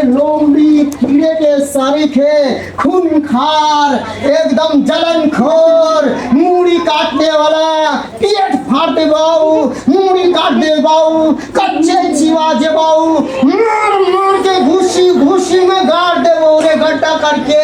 लोमड़ी कीड़े के सरीखे, खूंखार, एकदम जलनखोर, मूड़ी काटने वाला, पेट फाड़ दे बाऊ, मूड़ी काट दे बाऊ, कच्चे जीवा जे बाऊ, मार मार के घुसी घुसी में गाड़ दे वो रे गड्ढा करके।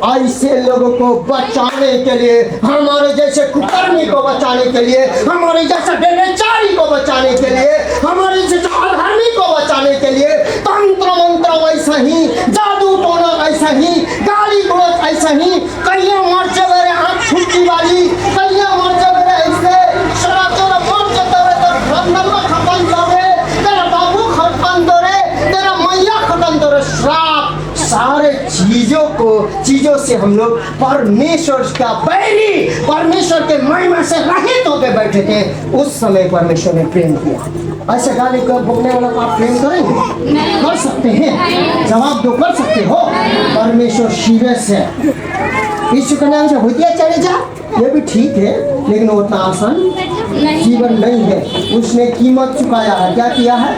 ऐसे लोगों को बचाने के लिए, हमारे जैसे कुकर्मी को बचाने के लिए, हमारे जैसे बेचारी को बचाने के लिए, हमारे जैसे अधर्मी को बचाने के लिए तंत्र मंत्र ऐसा ही, जादू टोना ऐसा ही, गाली गलौज ऐसा ही, कईया मर जगह आँख छुट्टी वाली, कईया मर जगह ऐसे शराब तेरा मर जगह तेरा खपन दोरे, तेरा बाबू खपन दोरे, तेरा मैया खपन दोरे, श्राप सारे चीजों से हम लोग परमेश्वर का बैरी, परमेश्वर के महिमा से रहित होकर बैठे थे। उस समय परमेश्वर ने प्रेम किया। ऐसे गाली कर बोलने वाला को आप प्रेम करेंगे? कर सकते हैं? जवाब दो, कर सकते हो? परमेश्वर सीरियस है। यीशु के नाम से भूतिया चले जा, ये भी ठीक है, लेकिन उतना आसान जीवन नहीं है। उसने कीमत चुकाया है। क्या किया है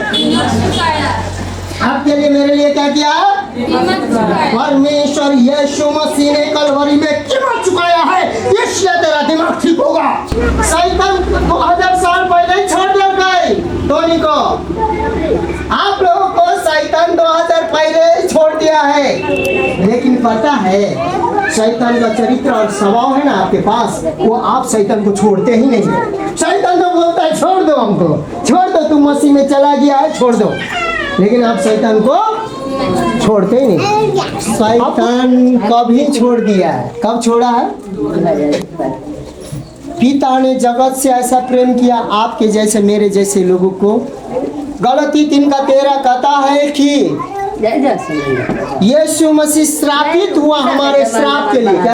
आपके लिए, मेरे लिए? क्या किया? परमेश्वर यीशु मसीह ने कलवरी में कीमत चुकाया है, इसलिए तेरा दिमाग ठीक होगा। शैतान 2000 साल पहले ही छोड़ दिया गए धोनी को। आप लोगों को शैतान 2000 पहले छोड़ दिया है, लेकिन पता है शैतान का चरित्र और स्वभाव है ना आपके पास, वो आप शैतान को छोड़ते ही नहीं। शैतान तो बोलता है छोड़ दो हमको, छोड़ दो, तू मसीह में चला गया है, छोड़ दो, लेकिन आप शैतान को छोड़ते ही नहीं। शैतान कभी छोड़ दिया है? कब छोड़ा है? पिता ने जगत से ऐसा प्रेम किया, आपके जैसे मेरे जैसे लोगों को। गलती 3:13 कहता है कि यीशु मसीह श्रापित हुआ हमारे श्राप के लिए।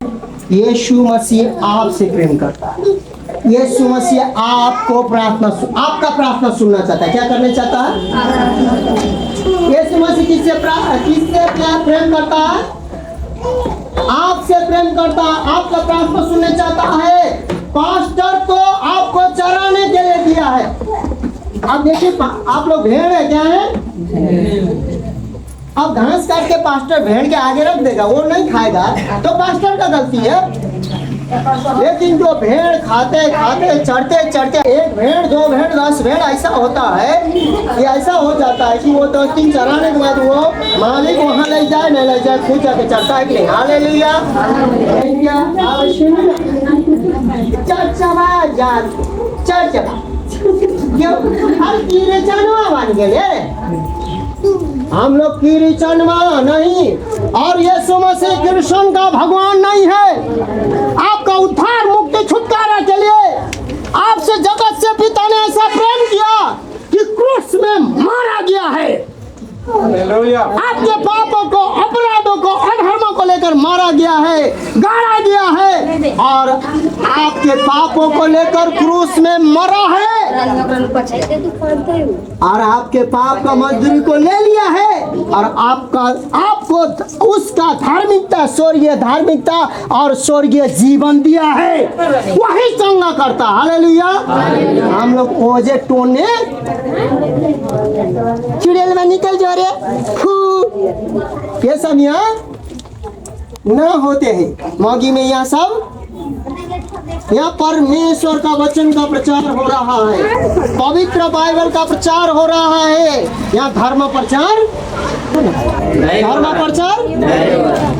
यीशु मसीह आपसे प्रेम करता है। यीशु मसीह आपको आपका प्रार्थना सुनना चाहता है। क्या करना चाहता है? यीशु मसीह किससे प्रेम करता है? आपसे प्रेम करता है, आपका प्रार्थना सुनना चाहता है। पास्टर को आपको चराने के लिए दिया है। अब देखिए, आप लोग भेड़ है, क्या है? अब घास काट के पास्टर भेड़ के आगे रख देगा, वो नहीं खाएगा, तो पास्टर का गलती है। लेकिन जो भेड़ खाते खाते चढ़ते चढ़ते, एक भेड़, 2 भेड़, 10 भेड़, ऐसा होता है, ये ऐसा हो जाता है कि वो 2-3 चराने के बाद वो मालिक वहाँ ले जाए नहीं ले जाए, खुद जाके चढ़ता है कि नहीं। हालेलुया। हम लोग कीरी चनवा नहीं, और यीशु मसीह कृष्ण का भगवान नहीं है। आपका उद्धार, मुक्ति, छुटकारा के लिए आपसे जगत से पिता ने ऐसा प्रेम किया कि क्रूस में मारा गया है। आपके पापों को, अपराधों को, अधर्मों को लेकर मारा गया है, गाड़ा गया है, और आपके पापों को लेकर क्रूस में मरा है, और आपके पाप का मजदूरी को ले लिया है, और आपको उसका धार्मिकता, स्वर्गीय धार्मिकता और स्वर्गीय जीवन दिया है। वही चंगा करता। हालेलुया। हम लोग ओजे टोने चिड़ेल में निकल जा रहे, ये सब यहाँ न होते हैं। मौगी में यहाँ सब, यहाँ परमेश्वर का वचन का प्रचार हो रहा है, पवित्र बाइबल का प्रचार हो रहा है। यहाँ धर्म प्रचार,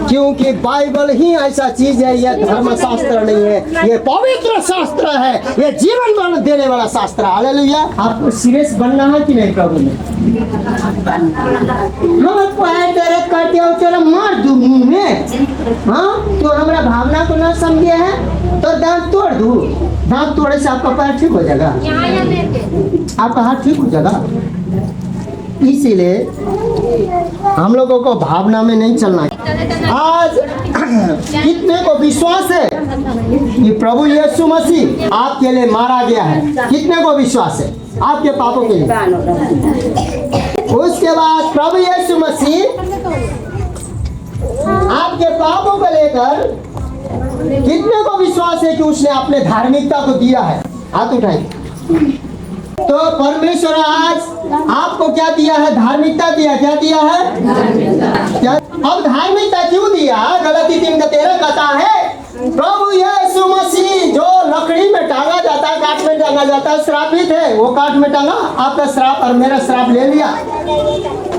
क्योंकि बाइबल ही ऐसा चीज है, यह धर्म शास्त्र नहीं है, ये पवित्र शास्त्र है, ये जीवन देने वाला शास्त्र। हालेलुया। आपको सीरियस बनना है कि नहीं प्रभु में? तेरा मार दूं मुंह में, हाँ? तो हमारा भावना को ना समझे है तो दांत तोड़ दूं। दांत तोड़े से आपका पैर ठीक हो जाएगा, आपका हाथ ठीक हो जाएगा। इसीलिए हम लोगों को भावना में नहीं चलना है। आज कितने को विश्वास है कि प्रभु यीशु मसीह आपके लिए मारा गया है? कितने को विश्वास है आपके पापों के लिए? उसके बाद प्रभु यीशु मसीह आपके पापों को लेकर कितने को विश्वास है कि उसने अपने धार्मिकता को दिया है? हाथ उठाइए। तो परमेश्वर आज आपको क्या दिया है? धार्मिकता दिया। क्या दिया है? क्या अब धार्मिकता क्यों दिया? गलती 3 का 13 कहता है प्रभु यीशु मसीह जो लकड़ी में टांगा जाता है, काठ में टांगा जाता है, श्रापित है। वो काठ में टांगा, आपका श्राप और मेरा श्राप ले लिया।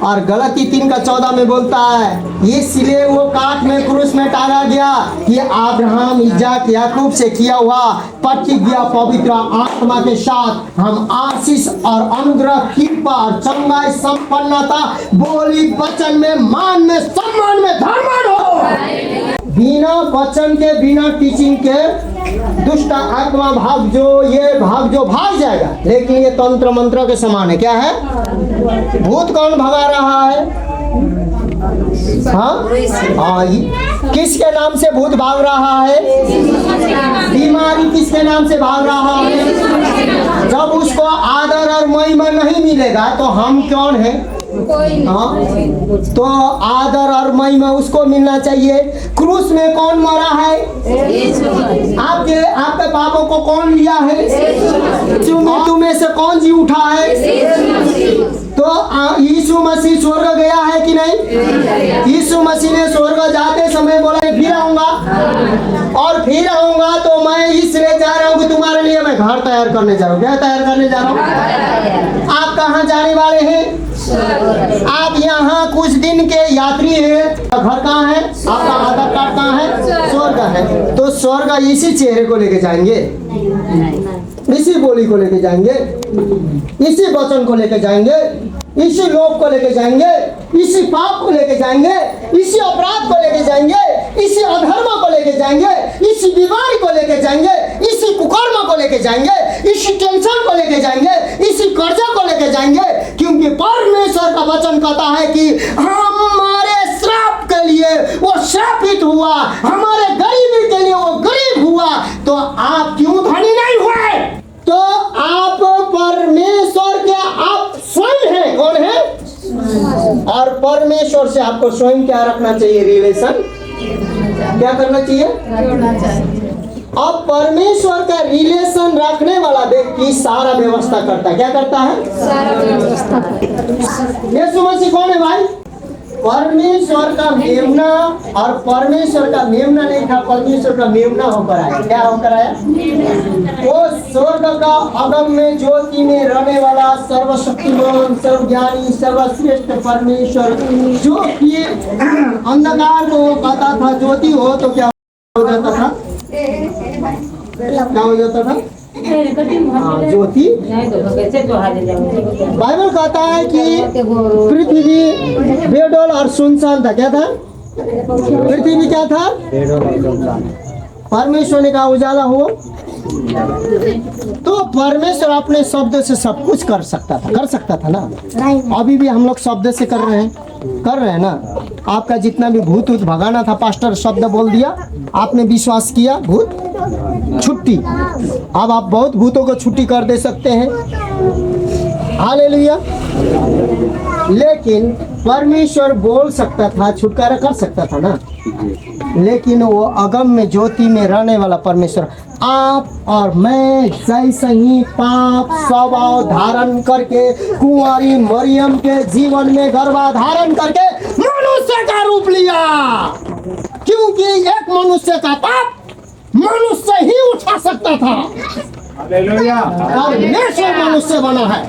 और गलती 3 का 14 में बोलता है इसलिए वो काठ में क्रूस में टांगा गया कि अब्राहम, इजाक, याकूब से किया हुआ प्रतिज्ञा पवित्र आत्मा के साथ हम आशीष और अनुग्रह, कृपा और चंगाई, संपन्नता, बोली वचन में, मान में, सम्मान में धर्मवान हो। बिना वचन के, बिना टीचिंग के दुष्ट आत्मा भाग जो भाग जाएगा। लेकिन ये तंत्र मंत्र के समान है। क्या है? भूत कौन भगा रहा है? हाँ, किसके नाम से भूत भाग रहा है? बीमारी किसके नाम से भाग रहा है? जब उसको आदर और महिमा नहीं मिलेगा तो हम कौन है? हाँ, तो आदर और महिमा उसको मिलना चाहिए। क्रूस में कौन मरा है? आपके पापों को कौन लिया है? तुम्हें से कौन जी उठा है? तो यीशु मसीह स्वर्ग गया है कि नहीं? यीशु मसीह ने स्वर्ग जाते समय बोला फिर आऊंगा, और फिर आऊंगा तो मैं इसलिए जा रहा हूँ कि तुम्हारे लिए मैं घर तैयार करने जा रहा हूँ। क्या तैयार करने जा रहा हूँ? आप कहाँ जाने वाले हैं? आप यहाँ कुछ दिन के यात्री हैं। घर कहाँ है? आपका आधार कार्ड कहाँ है? स्वर्ग है। तो स्वर्ग इसी चेहरे को लेके जाएंगे, इसी बोली को लेके जाएंगे, इसी वचन को लेके जाएंगे, इसी लोभ को लेके जाएंगे, इसी पाप को लेके जाएंगे, इसी अपराध को लेके जाएंगे, इसी अधर्म को लेके जाएंगे, इसी बीमारी को लेके जाएंगे, इसी कुकर्म को लेके जाएंगे, इसी टेंशन को लेके जाएंगे, इसी कर्जा को लेके जाएंगे। क्योंकि परमेश्वर का वचन कहता है कि हमारे श्राप के लिए वो श्रापित हुआ, हमारे गरीबी के लिए वो गरीब हुआ। तो आप क्यों धनी नहीं हुए? तो आप परमेश्वर के आप स्वयं हैं। कौन है? और परमेश्वर से आपको स्वयं क्या रखना चाहिए? रिलेशन। क्या करना चाहिए? अब परमेश्वर का रिलेशन रखने वाला व्यक्ति सारा व्यवस्था करता है। क्या करता है? सारा व्यवस्था। यीशु मसीह कौन है भाई? परमेश्वर का मेमना। और परमेश्वर का मेमना नहीं था, परमेश्वर का मेमना होकर आया। क्या होकर आया? वो स्वर्ग का अगम में ज्योति में रहने वाला सर्वशक्तिमान, सर्वज्ञानी, सर्वश्रेष्ठ परमेश्वर, जो कि अंधकार को कहता था ज्योति हो, तो क्या हो जाता था? क्या हो जाता था? ज्योति। बाइबल कहता है कि पृथ्वी बेडोल और सुनसान था। क्या था? पृथ्वी क्या था? परमेश्वर ने कहा उजाला हो। तो परमेश्वर अपने शब्द से सब कुछ कर सकता था ना। अभी भी हम लोग शब्द से कर रहे हैं ना। आपका जितना भी भूत भगाना था, पास्टर शब्द बोल दिया, आपने विश्वास किया, भूत छुट्टी। अब आप बहुत भूतों को छुट्टी कर दे सकते हैं। हालेलुया। लेकिन परमेश्वर बोल सकता था, छुटकारा कर सकता था ना। लेकिन वो अगम में ज्योति में रहने वाला परमेश्वर आप और मैं जैसे ही पाप स्वभाव धारण करके कुंवारी मरियम के जीवन में गर्भाधारण करके मनुष्य का रूप लिया। क्योंकि एक मनुष्य का पाप मनुष्य ही उठा सकता था। परमेश्वर मनुष्य बना है।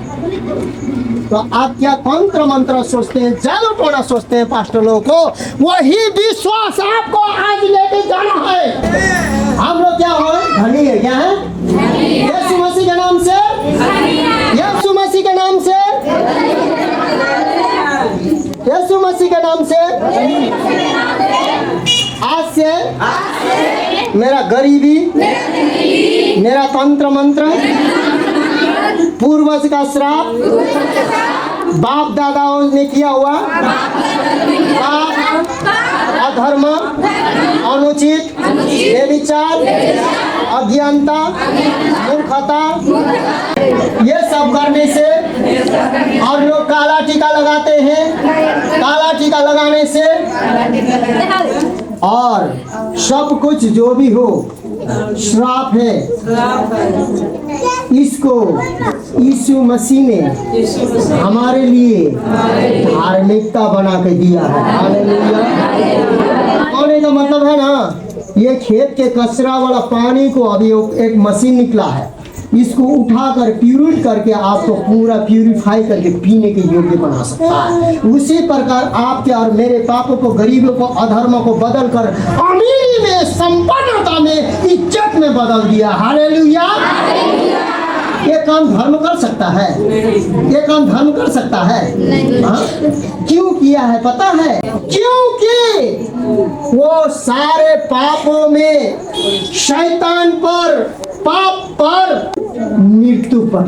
तो आप क्या तंत्र मंत्र सोचते हैं, जादू टोना सोचते हैं पास्टर लोगों को? वही विश्वास आपको आज लेके जाना है। हम लोग क्या हो? धनी है। क्या है? यीशु मसीह के नाम से, यीशु मसीह के नाम से, यीशु मसीह के नाम से आज से मेरा गरीबी, मेरा तंत्र मंत्र, पूर्वज का श्राप, बाप दादाओं ने किया हुआ पाप, अधर्म, अनुचित, बेविचार, अज्ञानता, मूर्खता, ये सब करने से और लोग काला टीका लगाते हैं, काला टीका लगाने से और सब कुछ जो भी हो श्राप है, इसको यीशु मसीह ने हमारे लिए धार्मिकता बना के दिया है। हालेलुया। कहने का मतलब है ना, ये खेत के कचरा वाला पानी को अभी एक मशीन निकला है, इसको उठाकर प्यूरिट करके आपको पूरा प्यूरिफाई करके पीने के योग्य बना सकता है। उसी प्रकार आपके और मेरे पापों को, गरीबों को, अधर्म को बदल कर अमीरी में, संपन्नता में, इज्जत में बदल दिया। हालेलुया। ये काम धर्म कर सकता है? ये काम धर्म कर सकता है? हाँ? क्यों किया है पता है? क्योंकि वो सारे पापों में शैतान पर, पाप पर, मृत्यु पर,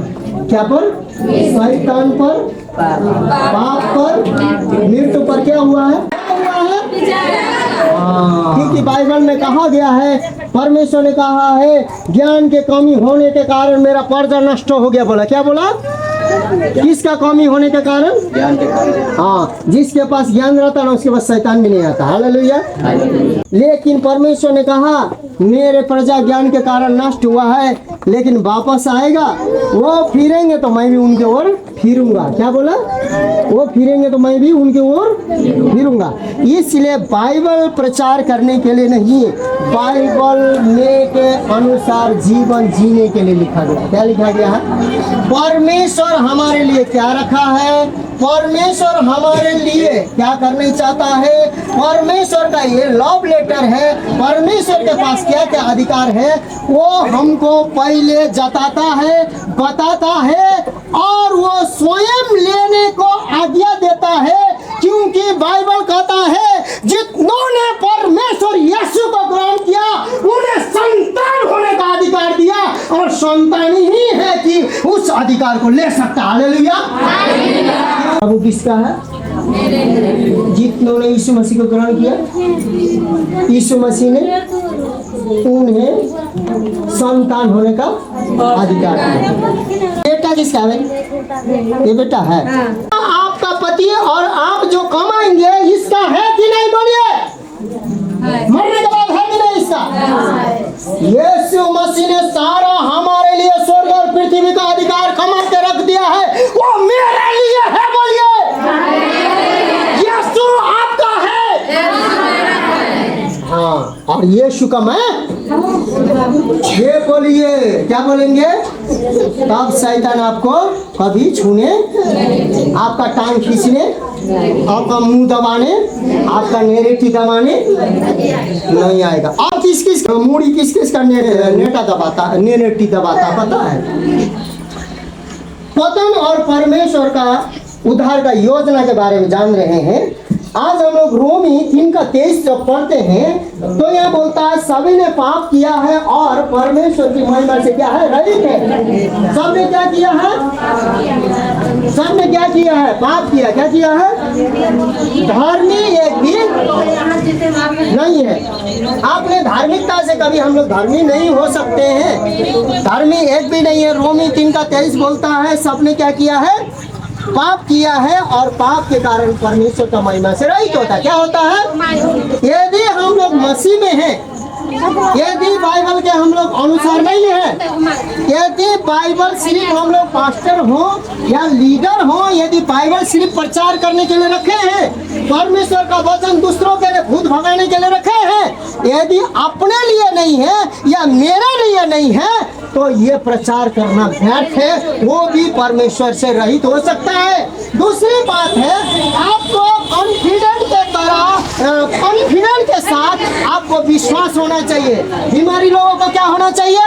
क्या पर? शैतान पर, पाप पर, मृत्यु पर क्या हुआ है? क्योंकि बाइबल में कहा गया है, परमेश्वर ने कहा है ज्ञान के कमी होने के कारण मेरा प्रजा नष्ट हो गया। बोला क्या बोला? किसका कमी होने के कारण? ज्ञान के कारण। हाँ, जिसके पास ज्ञान रहता ना उसके पास शैतान भी नहीं आता। हालेलुया। लेकिन परमेश्वर ने कहा मेरे प्रजा ज्ञान के कारण नष्ट हुआ है, लेकिन वापस आएगा, वो फिरेंगे तो मैं भी उनके ओर फिरूंगा। क्या बोला? वो फिरेंगे तो मैं भी उनके ओर फिरूंगा। इसलिए बाइबल प्रचार करने के लिए नहीं, बाइबल में के अनुसार जीवन जीने के लिए लिखा गया। क्या लिखा गया है? परमेश्वर हमारे लिए क्या रखा है, परमेश्वर हमारे लिए क्या करना चाहता है, परमेश्वर का ये लव लेटर है, परमेश्वर के पास क्या क्या अधिकार है, वो हमको पहले जताता है, बताता है, और वो स्वयं लेने को आज्ञा देता है। क्योंकि बाइबल कहता है जितनों ने परमेश्वर यीशु को ग्रहण किया उन्हें संतान होने का अधिकार दिया, और संतान ही है कि उस अधिकार को ले सकता। हालेलुया। अब वो किसका है? जितनों ने यीशु मसीह को ग्रहण किया, यीशु मसीह ने उन्हें संतान होने का अधिकार दिया। बेटा किसका है? ये बेटा है। आपका पति और आप जो कमाएंगे इसका है कि नहीं? बोलिए, मरने के बाद है कि नहीं इसका? यीशु मसीह ने सारा हमारे लिए स्वर्ग और पृथ्वी का अधिकार कमा के रख दिया है, वो मेरे लिए है। बोलिए, यीशु आपका है। हाँ, और यीशु का मैं ये बोलिए, क्या बोलेंगे? तब शैतान आपको कभी छूने, आपका टांग खींचने, आपका मुंह दबाने, आपका नेरेटी दबाने नहीं आएगा। आप किस किस मूड़ी किस किस का नेटा दबाता, नेरेटी दबाता पता है? पतन और परमेश्वर का उद्धार का योजना के बारे में जान रहे हैं। आज हम लोग रोमी 3:23 जब पढ़ते हैं तो यह बोलता है सभी ने पाप किया है और परमेश्वर की महिमा से क्या है? रहित है। सबने क्या किया है? सबने क्या किया है? पाप किया। क्या किया है? धर्मी एक भी नहीं है। आपने धार्मिकता से कभी हम लोग धर्मी नहीं हो सकते हैं, धर्मी एक भी नहीं है। रोमी 3:23 बोलता है सबने क्या किया है? पाप किया है, और पाप के कारण परमेश्वर का महिमा से रहित होता है। क्या होता है? यदि हम लोग मसीह में हैं, यदि बाइबल के हम लोग अनुसार नहीं है, यदि बाइबल सिर्फ हम लोग पास्टर हो या लीडर हो, यदि बाइबल सिर्फ प्रचार करने के लिए रखे हैं, परमेश्वर का वचन दूसरों के लिए भूत भगाने के लिए रखे हैं, यदि अपने लिए नहीं है या मेरे लिए नहीं है, तो ये प्रचार करना व्यर्थ है, वो भी परमेश्वर से रहित हो सकता है। दूसरी बात है, आपको कॉन्फिडेंट के तरह, कॉन्फिडेंट के साथ आपको विश्वास होना चाहिए। बीमारी लोगों को क्या होना चाहिए?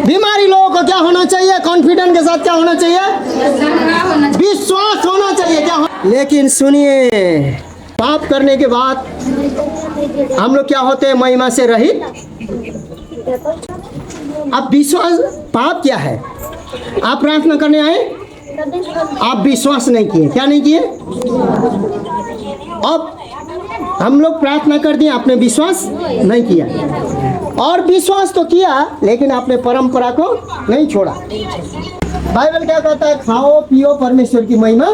बीमारी लोगों को क्या होना चाहिए? कॉन्फिडेंट के साथ क्या होना चाहिए? विश्वास होना चाहिए। क्या लेकिन सुनिए, पाप करने के बाद हम लोग क्या होते हैं? महिमा से रहित। अब विश्वास, पाप क्या है? आप प्रार्थना करने आए, आप विश्वास नहीं किए। क्या नहीं किए? अब हम लोग प्रार्थना कर दिए, आपने विश्वास नहीं किया, और विश्वास तो किया लेकिन आपने परंपरा को नहीं छोड़ा। बाइबल क्या कहता है? खाओ पियो परमेश्वर की महिमा,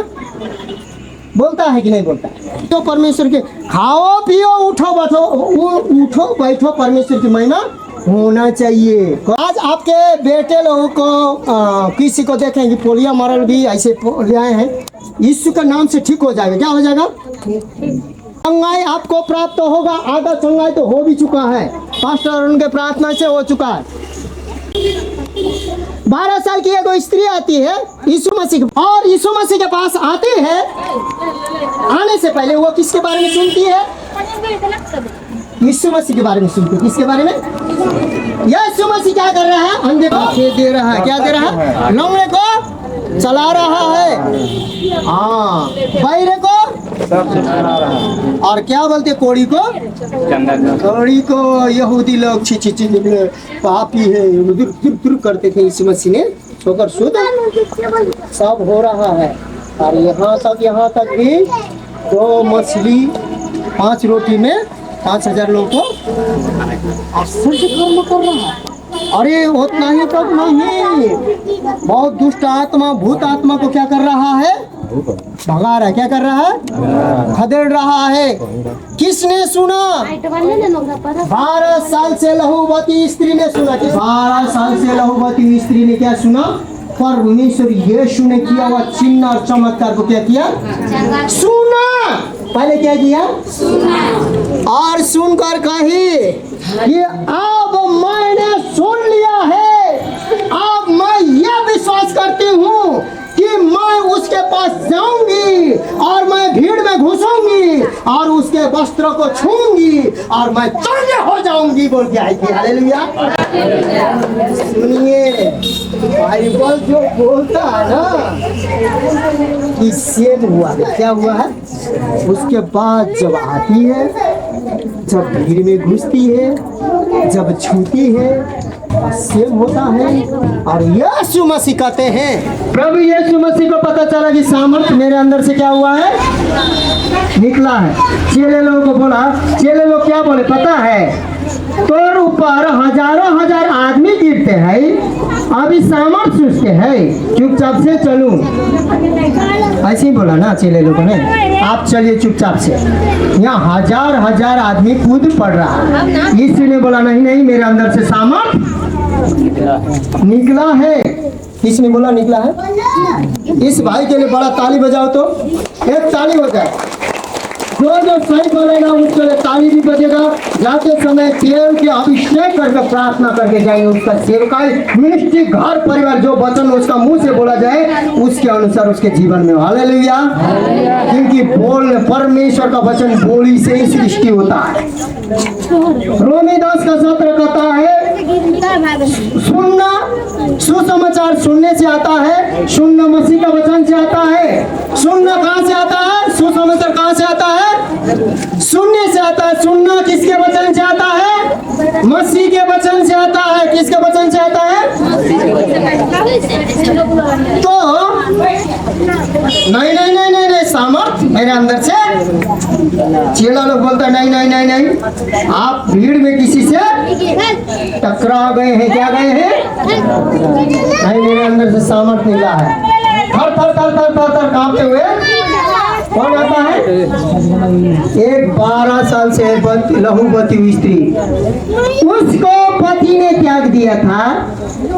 बोलता है कि नहीं बोलता? तो परमेश्वर के खाओ पियो उठो बैठो, उठो बैठो, परमेश्वर की महिमा होना चाहिए। आज आपके बेटे लोगों को किसी को देखेंगे पोलियो मरल भी ऐसे ले आए हैं, यीशु के नाम से ठीक हो जाएगा। क्या हो जाएगा? चंगाई आपको प्राप्त होगा। आधा चंगाई तो हो भी चुका है, पास्टर अरुण के प्रार्थना से हो चुका है। 12 साल की एक स्त्री आती है यीशु मसीह, और यीशु मसीह के पास आती है। आने से पहले वो किसके बारे में सुनती है? यीशु मसीह के बारे में सुनती है। किसके बारे में? यीशु मसीह क्या कर रहा है? अंधे को दे रहा है। क्या दे रहा है? लंगड़े को चला रहा है, हाँ, बहरे को और क्या बोलते कोड़ी को? कोड़ी को यहूदी लोग छी छी छी पापी है दुर करते थे। यीशु मसीह ने छोकर शुद्ध सब हो रहा है। और यहाँ तक भी 2 मछली 5 रोटी में 5000 लोगों को आश्चर्य कर्म कर रहा है। अरे उतना ही तक नहीं, बहुत दुष्ट आत्मा भूत आत्मा को क्या कर रहा है? भगा रहा है। क्या कर रहा है? खदेड़ रहा है। किसने सुना? 12 साल से लहूवती स्त्री ने सुना। 12 साल से लहूवती स्त्री ने क्या सुना? परमेश्वर यीशु ने किया हुआ चिन्ह और चमत्कार को क्या किया? सुना। पहले क्या किया? सुना। और सुनकर कही कि अब मैंने सुन लिया है, अब मैं यह विश्वास करती हूँ कि मैं उसके पास जाऊंगी और मैं भीड़ में घुसूंगी और उसके वस्त्रों को छूंगी और मैं चंगे हो जाऊंगी बोल के आई थी। हालेलुया। सुनिए, बाइबल जो बोलता है ना कि सेव हुआ है, क्या हुआ है? उसके बाद जब आती है, जब भीड़ में घुसती है, जब छूती है, सेव होता है। और यीशु मसीह कहते हैं, प्रभु यीशु मसीह को पता चला कि सामर्थ मेरे अंदर से क्या हुआ है? निकला है। चेले लोगों को बोला, चेले लोग क्या बोले पता है? तोर ऊपर हजारों हजार आदमी गिरते हैं, अभी सामर्थ उसके है, चुपचाप से चलूं। ऐसे ही बोला ना चेले लोगों ने, आप चलिए चुपचाप से। यहाँ हजार हजार आदमी कूद पड़ रहा है, इसलिए बोला नहीं नहीं मेरे अंदर से सामर्थ निकला है। किसने बोला निकला है? इस भाई के लिए बड़ा ताली बजाओ तो एक ताली हो जाए। जो सही बोलेगा उसके लिए ताली भी बजेगा। जाते समय देव के अभिषेक करके प्रार्थना करके जाएंगे। उसका सेवकाई मिनिस्ट्री घर परिवार जो वचन उसका मुंह से बोला जाए उसके अनुसार उसके जीवन में। हालेलुया। क्योंकि बोलने परमेश्वर का वचन बोली से ही सृष्टि होता है। रोमी 10 का 17 कहता है सुनना, सुसमाचार सुनने से आता है, सुनना मसीह का वचन से आता है। सुनना कहाँ से आता है? सुसमाचार कहाँ से आता है? सुनने से आता है। सुनना किसके वचन से आता है? मसीह के वचन से आता है। किसके वचन से आता है? तो नहीं नहीं नहीं नहीं नहीं सामर्थ मेरे अंदर से। चेला लोग बोलता है नहीं नहीं नहीं नहीं, आप भीड़ में किसी से टकरा गए हैं। क्या गए हैं? नहीं, मेरे अंदर से सामर्थ निकला है। थर थर थर थर थर थर कांपते हुए कौन आता है? एक 12 साल से लहूवती हुई स्त्री, उसको पति ने त्याग दिया था,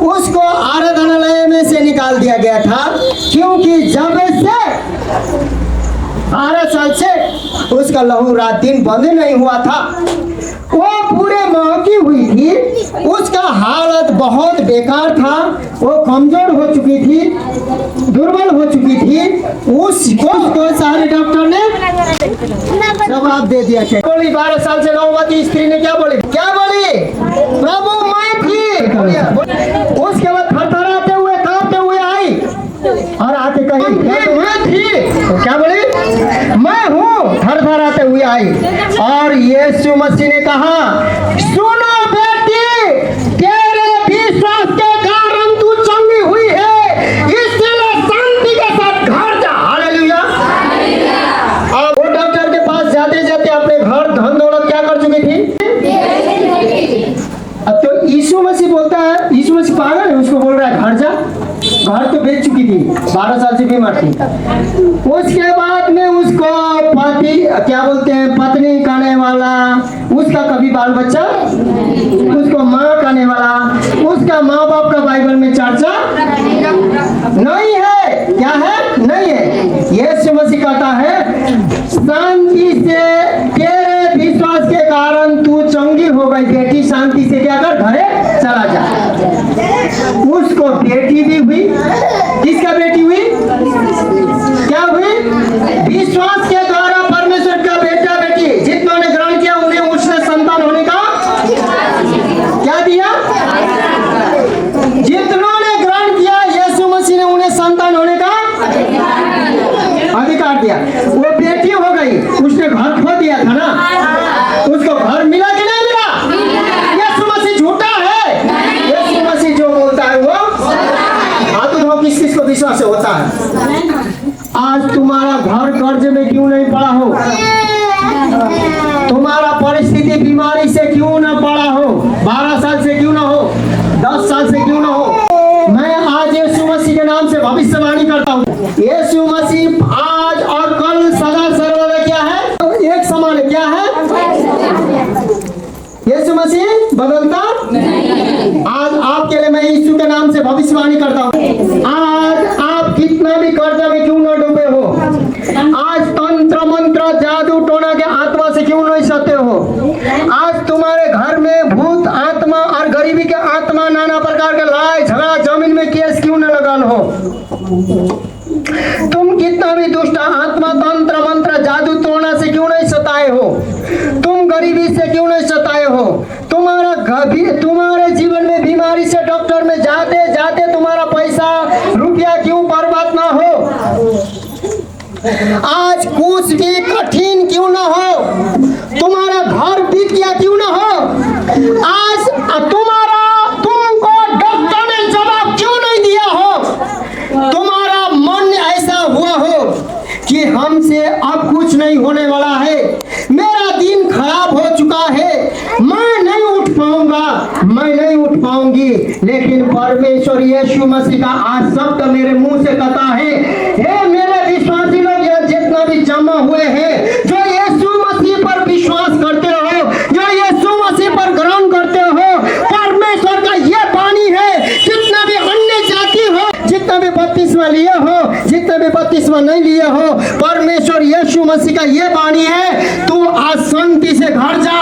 उसको आराधनालय में से निकाल दिया गया था, क्योंकि जब से 12 साल से उसका लहू रात दिन बंद नहीं हुआ था। वो पूरे महकी हुई थी, उसका हालत बहुत बेकार था, वो कमजोर हो चुकी थी, दुर्बल हो चुकी थी। उसको सारे डॉक्टर ने जवाब दे दिया। बोली 12 साल से लहूवती स्त्री ने क्या बोली? क्या बोली? प्रभु मैं थी। उसके बाद थरथराते हुए कांपते हुए आई और आते कही मैं थी, तो क्या बोली? मैं हूँ। थरथराते हुए आई और यीशु मसीह ने कहा सुनो बेटी, तेरे विश्वास के कारण तू चंगी हुई है, इसलिए शांति के साथ घर जा। हालेलुया। अब वो डॉक्टर के पास जाते जाते अपने घर धन दौलत क्या कर चुकी थी? अब तो यीशु मसीह बोलता है, यीशु मसीह पागल है, उसको बोल रहा है घर जा। घर तो बेच चुकी थी, 12 साल से बीमार थी। उसके बाद में उसको पति क्या बोलते हैं, पत्नी कहने वाला, उसका कभी बाल बच्चा, उसको माँ कहने वाला, उसका माँ बाप का बाइबल में चर्चा नहीं है। क्या है? नहीं है। यीशु मसीह कहता है शांति से, तेरे विश्वास के कारण तू चंगी हो गई बेटी, शांति से क्या कर, घरे चला जा। उसको बेटी भी हुई। किसका बेटी हुई? क्या हुई? विश्वास के द्वारा परमेश्वर का बेटा बेटी जितनों ने ग्रहण किया उन्हें उसने संतान होने का क्या दिया? जितनों ने ग्रहण किया यीशु मसीह ने उन्हें संतान होने का अधिकार दिया। वो बेटी हो गई, उसने घर खो दिया था ना, उसको घर मिला कि नहीं मिला? यीशु मसीह झूठा है। यीशु मसीह जो बोलता है वो हाथ उठाओ, किस किस को विश्वास से होता है। आज तुम्हारा घर कर्ज में क्यों नहीं पड़ा हो, तुम्हारा परिस्थिति बीमारी से क्यों ना पड़ा हो, 12 साल से क्यों ना हो, 10 साल से क्यों ना हो, मैं आज यीशु मसीह के नाम से भविष्यवाणी करता हूँ। यीशु मसीह आज और कल सदा सर्वदा क्या है? एक समान है। क्या है? यीशु मसीह बदलता नहीं। आज आपके लिए मैं यीशु के नाम से भविष्यवाणी करता हूँ। आज आप कितना भी कर्जा में क्यों न डूबे हो, आज तंत्र मंत्र जादू टोना के आत्मा से क्यों नहीं सते हो, आज तुम्हारे घर में भूत आत्मा और गरीबी के आत्मा, नाना प्रकार के लड़ाई झगड़ा, जमीन में केस क्यों न लगल हो, तुम कितना भी दुष्ट आत्मा तंत्र मंत्र जादू टोना से क्यों नहीं सताए हो, तुम गरीबी से क्यों नहीं सताए हो, तुम्हारे जीवन में बीमारी से डॉक्टर में जाते जाते तुम्हारा पैसा रुपया क्यों बर्बाद ना हो, आज कुछ भी कठिन क्यों ना हो, तुम्हारा घर बीत गया क्यों ना हो, आज तुमको डॉक्टर ने जवाब क्यों नहीं दिया हो, तुम्हारा मन ऐसा हुआ हो कि हमसे अब कुछ नहीं होने वाला है, मेरा दिन खराब हो चुका है, मैं नहीं उठ पाऊंगा, मैं नहीं उठ पाऊंगी, लेकिन परमेश्वर यीशु मसीह का आज शब्द मेरे मुंह से कहता है, हे मेरे विश्वासी लोग यहाँ जितना भी जमा हुए हैं, जो यीशु मसीह पर विश्वास करते हो, जो यीशु मसीह पर ग्रहण करते हो, परमेश्वर का ये वाणी है, जितना भी अन्य जाति हो, जितना भी बपतिस्मा लिए हो, जितना भी बपतिस्मा नहीं लिए हो, परमेश्वर यीशु मसीह का ये वाणी है, तू आज शांति से घर जा,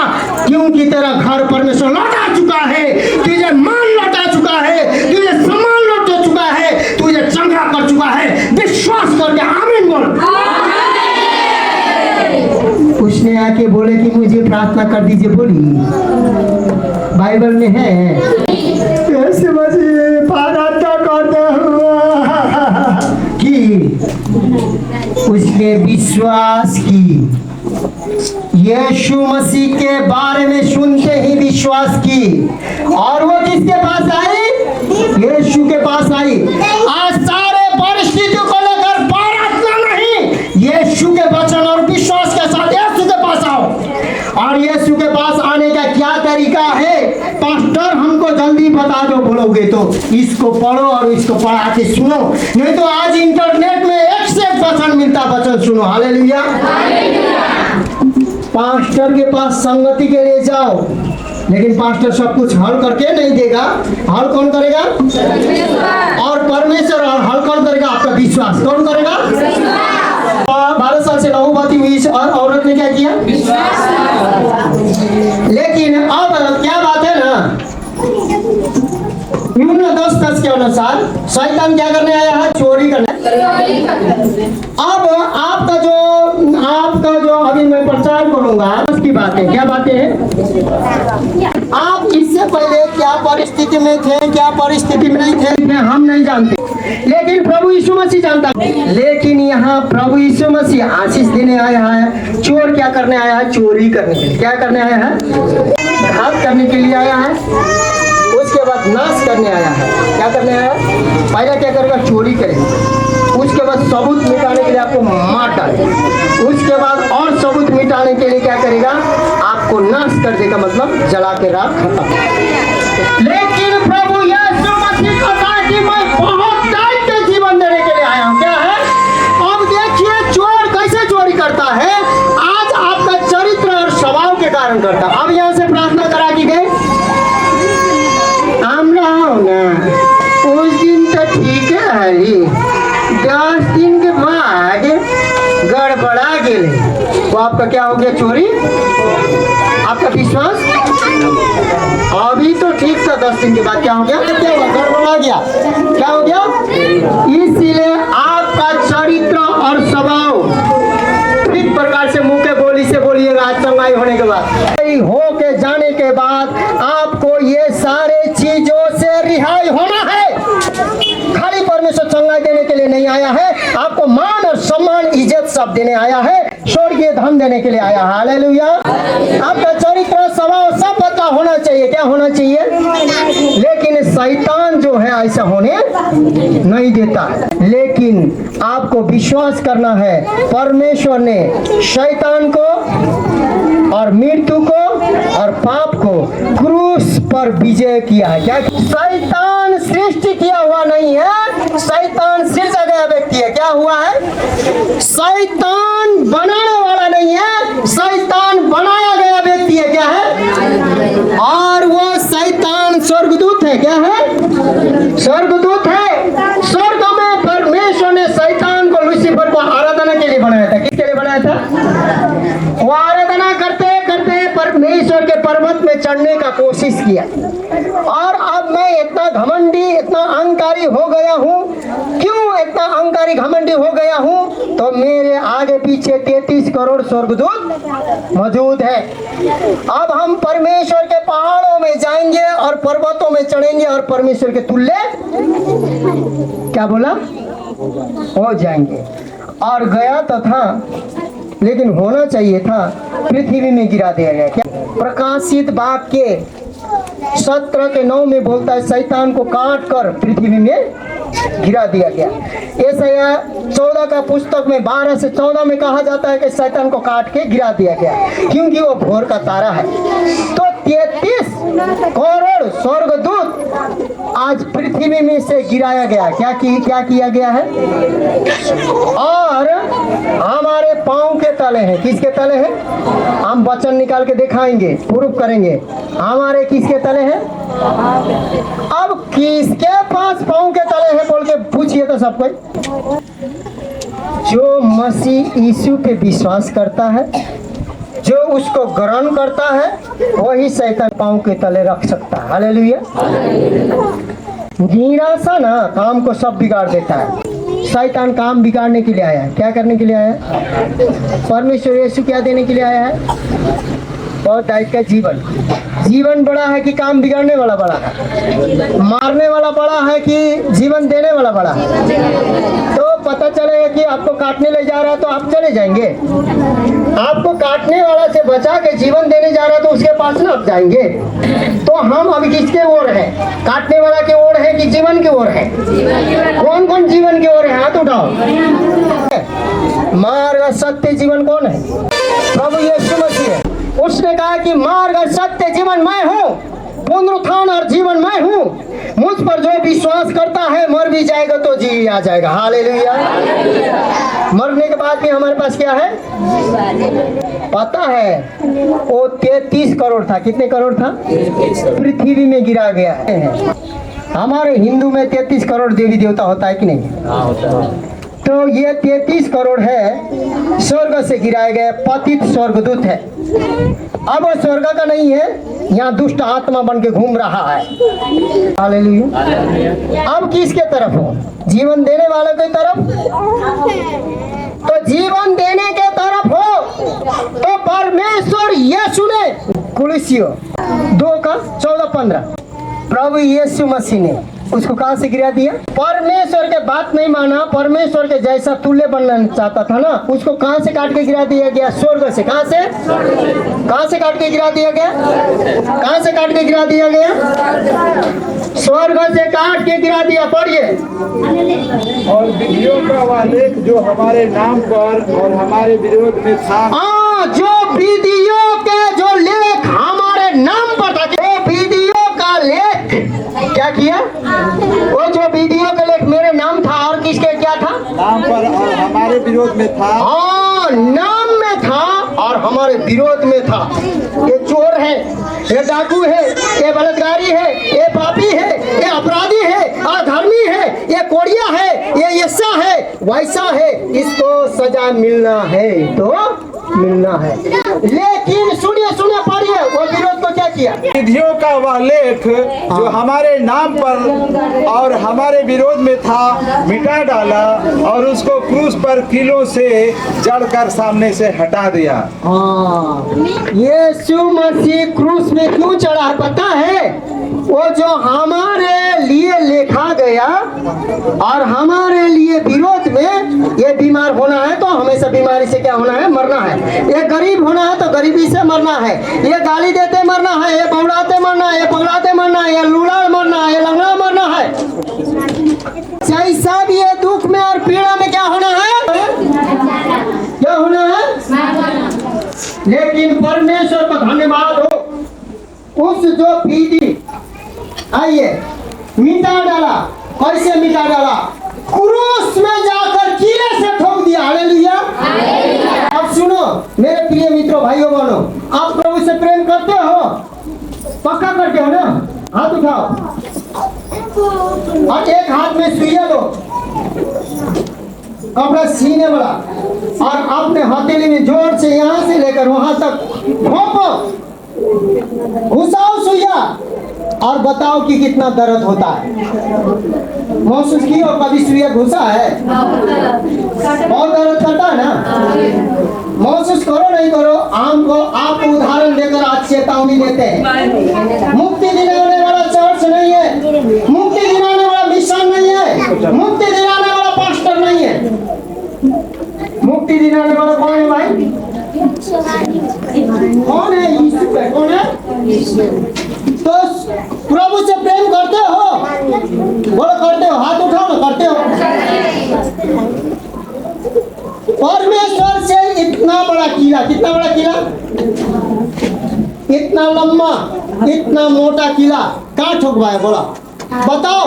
क्योंकि तेरा घर परमेश्वर लौटा चुका है, तुझे मान लौटा चुका है, तुझे सम्मान लौटा चुका है, तुझे चंगा कर चुका है। विश्वास करके आमीन बोल। उसने आके बोले कि मुझे प्रार्थना कर दीजिए, बोली बाइबल में है, ऐसे मसीह प्रार्थना करता हुआ कि उसने विश्वास की, यीशु मसीह के बारे में सुनते ही विश्वास की, और वो किसके पास आई? यीशु के पास आई। आज सारे परिस्थितियों को लेकर प्रार्थना नहीं, यीशु के वचन और विश्वास के साथ यीशु के पास आओ। और यीशु के पास आने का क्या तरीका है? पास्टर हमको जल्दी बता दो बोलोगे तो इसको पढ़ो और इसको पढ़ा के सुनो, नहीं तो आज इंटरनेट में एक से एक वचन मिलता, वचन सुनो। हालेलुया। पास्टर के पास संगति के लिए जाओ, लेकिन पास्टर सब कुछ हल करके नहीं देगा। हल कौन करेगा? और परमेश्वर। और हल कौन करेगा? आपका विश्वास। कौन करेगा? 12 साल से लहूबती हुई और औरत ने क्या किया? लेकिन अब क्या बात है ना, यूहन्ना 10:10 के अनुसार शैतान क्या करने आया है? चोरी करने। अब आपका जो अभी मैं प्रचार करूंगा उसकी बातें, क्या बातें हैं? आप इससे पहले क्या परिस्थिति में थे, क्या परिस्थिति में नहीं थे, हम नहीं जानते, लेकिन प्रभु यीशु मसीह जानता है। लेकिन यहाँ प्रभु यीशु मसीह आशीष देने आया है। चोर क्या करने आया है? चोरी करने के लिए। क्या करने आया है? घात करने के लिए आया है। उसके बाद नाश करने आया है। क्या करने आया है? पहले क्या करेगा? चोरी करेगा। उसके बाद सबूत मिटाने के लिए आपको मार डालेगा। उसके बाद और सबूत मिटाने के लिए क्या करेगा? आपको नाश कर देगा, मतलब जला के राख खत्म। लेकिन प्रभु यीशु मसीह कहता है कि मैं बहुत धारण करता। अब यहाँ से प्रार्थना करा के गए, हमरा ना उस दिन तो ठीक है, 10 दिन के बाद गड़बड़ा गए। वो आपका क्या हो गया? चोरी। आपका विश्वास अभी तो ठीक था, 10 दिन के बाद क्या हो गया? क्या हुआ? गड़बड़ा गया। क्या हो गया? इसलिए आपका चरित्र और स्वभाव ठीक प्रकार से मुंह के बोली से बोलिएगा। आज चंगाई होने के बाद, हो के जाने के बाद आपको ये सारे चीजों से रिहाई होना है। खाली परमेश्वर चंगाई देने के लिए नहीं आया है, आपको मान और सम्मान इज्जत सब देने आया है, स्वर्गीय धन देने के लिए आया है। हालेलुया। आपका चरित्र स्वभाव सब बदला होना चाहिए। क्या होना चाहिए? लेकिन शैतान जो है ऐसा होने नहीं देता। लेकिन आपको विश्वास करना है, परमेश्वर ने शैतान को और मृत्यु को और पाप को क्रूस पर विजय किया है। क्या? शैतान सृष्टि किया हुआ नहीं है, शैतान सृजा गया व्यक्ति है। क्या हुआ है? शैतान बनाने वाला नहीं है, शैतान बनाया गया व्यक्ति है। क्या है? और वो शैतान स्वर्गदूत है। क्या है? स्वर्गदूत है। स्वर्ग में परमेश्वर ने शैतान को, लूसीफर को आराधना के लिए बनाया था। किसके लिए बनाया था? वो आराधना करते करते परमेश्वर के पर्वत में चढ़ने का कोशिश किया। और अब मैं इतना घमंडी, इतना अहंकारी हो गया हूँ। क्यों इतना अहंकारी घमंडी हो गया हूँ? तो मेरे आगे पीछे 33 करोड़ स्वर्गदूत मौजूद है। अब हम परमेश्वर के पहाड़ों में जाएंगे और पर्वतों में चढ़ेंगे और परमेश्वर के तुल्य, क्या बोला, हो जाएंगे। और गया तो था, लेकिन होना चाहिए था, पृथ्वी में गिरा दिया गया। क्या? प्रकाशित वाक्य 17:9 में बोलता है, शैतान को काट कर पृथ्वी में गिरा दिया गया। यशायाह 14 का पुस्तक में 12 से 14 में कहा जाता है कि शैतान को काट के गिरा दिया गया, क्योंकि वो भोर का तारा है। तो 33 करोड़ स्वर्गदूत आज पृथ्वी में से गिराया गया। क्या किया गया है? और हमारे पांव के तले हैं। किसके तले हैं? हम वचन निकाल के दिखाएंगे, प्रूफ करेंगे। हमारे किसके तले हैं? अब किसके पास पांव के तले हैं बोल के पूछिए तो सब कोई। जो मसीह यीशु पे विश्वास करता है, जो उसको ग्रहण करता है, वही शैतान पांव के तले रख सकता है। हालेलुया। निराशा ना काम को सब बिगाड़ देता है। शैतान काम बिगाड़ने के लिए आया है। क्या करने के लिए आया है? परमेश्वर यीशु क्या देने के लिए आया है? बहुत टाइप का जीवन। जीवन बड़ा है कि काम बिगाड़ने वाला बड़ा है? मारने वाला बड़ा है कि जीवन देने वाला बड़ा है? तो पता चलेगा कि आपको काटने ले जा रहा है तो आप चले जाएंगे। आपको काटने वाला से बचा के जीवन देने जा रहा है तो उसके पास ना आप जाएंगे। तो हम अभी किसके ओर हैं? काटने वाला के ओर है कि जीवन की ओर है? कौन कौन जीवन की ओर है? हाथ उठाओ। मार्ग सत्य जीवन कौन है? प्रभु यीशु मसीह है। उसने कहा कि मार्ग सत्य जीवन मैं हूँ, पुनरुत्थान और जीवन मैं हूँ। मुझ पर जो विश्वास करता है मर भी जाएगा तो जी आ जाएगा। हालेलुया। मरने के बाद भी हमारे पास क्या है पता है? वो 33 करोड़ था। कितने करोड़ था? पृथ्वी में गिरा गया है। हमारे हिंदू में 33 करोड़ देवी देवता होता है कि नहीं? होता है। तो ये 33 करोड़ है स्वर्ग से गिराए गए पतित स्वर्गदूत है। अब वो स्वर्ग का नहीं है, यहाँ दुष्ट आत्मा बन के घूम रहा है। हालेलुया। अब किसके तरफ हो? जीवन देने वाले की तरफ। तो जीवन देने के तरफ हो तो परमेश्वर यीशु ने, कुलुस्सियों 2:14-15, प्रभु यीशु मसीह ने उसको कहां से गिरा दिया? परमेश्वर के बात नहीं माना, परमेश्वर के जैसा तुल्य बनना चाहता था ना, उसको कहां से काट के गिरा दिया गया? स्वर्ग से। कहां से काट के गिरा दिया गया? कहां से काट के गिरा दिया गया? स्वर्ग से काट के गिरा दिया। पढ़िए। और विधियों का वह लेख जो हमारे नाम पर और हमारे विरोध में था। जो विधियों के जो लेख हमारे नाम पर था, वो विधियों का लेख क्या किया? वो जो विधियों का लेख मेरे नाम था और किसके क्या था? नाम पर और हमारे विरोध में था। नाम में था और हमारे विरोध में था। ये चोर है, ये डाकू है, ये बलात्कारी है, ये पापी है, ये अपराधी है, अधर्मी है, ये कोड़िया है, ये ऐसा है, वैसा है, इसको सजा मिलना है तो मिलना है। लेकिन सुनिए सुनिए पढ़िए वो विरोध को क्या किया। विधियों का वह लेख जो हमारे नाम पर और हमारे विरोध में था मिटा डाला और उसको क्रूस पर कीलों से जड़कर सामने से हटा दिया। हाँ, यीशु मसीह क्रूस में क्यों चढ़ा पता है? वो जो हमारे लिए लिखा गया और हमारे लिए विरोध में, ये बीमार होना है तो हमेशा बीमारी से क्या होना है? मरना है। ये गरीब होना है तो गरीबी से मरना है। ये गाली देते मरना है, ये बौड़ाते मरना है, ये पगड़ाते मरना है, ये लूला मरना है, ये लंगड़ा मरना है। सही सब ये दुख में और पीड़ा में क्या होना है? क्या होना है? लेकिन परमेश्वर का धन्यवाद हो, उस जो पीढ़ी आइए मिटा डाला। कैसे मिटा डाला? क्रूस में जाकर कीले से ठोक दिया। हालेलुया। अब सुनो मेरे प्रिय मित्रों, भाइयों बहनों, आप प्रभु से प्रेम करते हो? पक्का करते हो ना? हाथ उठाओ और एक हाथ में सुइया लो, कपड़ा सीने वाला, और अपने हथेली में जोर से यहाँ से लेकर वहां तक घोंपो, घुसाओ सुइया और बताओ कि कितना दर्द होता है। महसूस किया कभी सुइया घुसा है? बहुत दर्द करता है ना? महसूस करो नहीं करो? हमको आप उदाहरण देकर आज चेतावनी देते हैं। मुक्ति दिलाने वाला चर्च नहीं है, मुक्ति दिलाने वाला मिशन नहीं है, मुक्ति दिलाने वाला पास्टर नहीं है। मुक्ति दिलाने वाला कौन है भाई? कौन है? यीशु है। कौन है? तो प्रभु से प्रेम करते हो? बोलो करते हो, हाथ उठाओ ना, करते हो? परमेश्वर से इतना बड़ा किला, कितना बड़ा किला, इतना लंबा, इतना मोटा किला कहाँ ठोकवाया? बोला बताओ।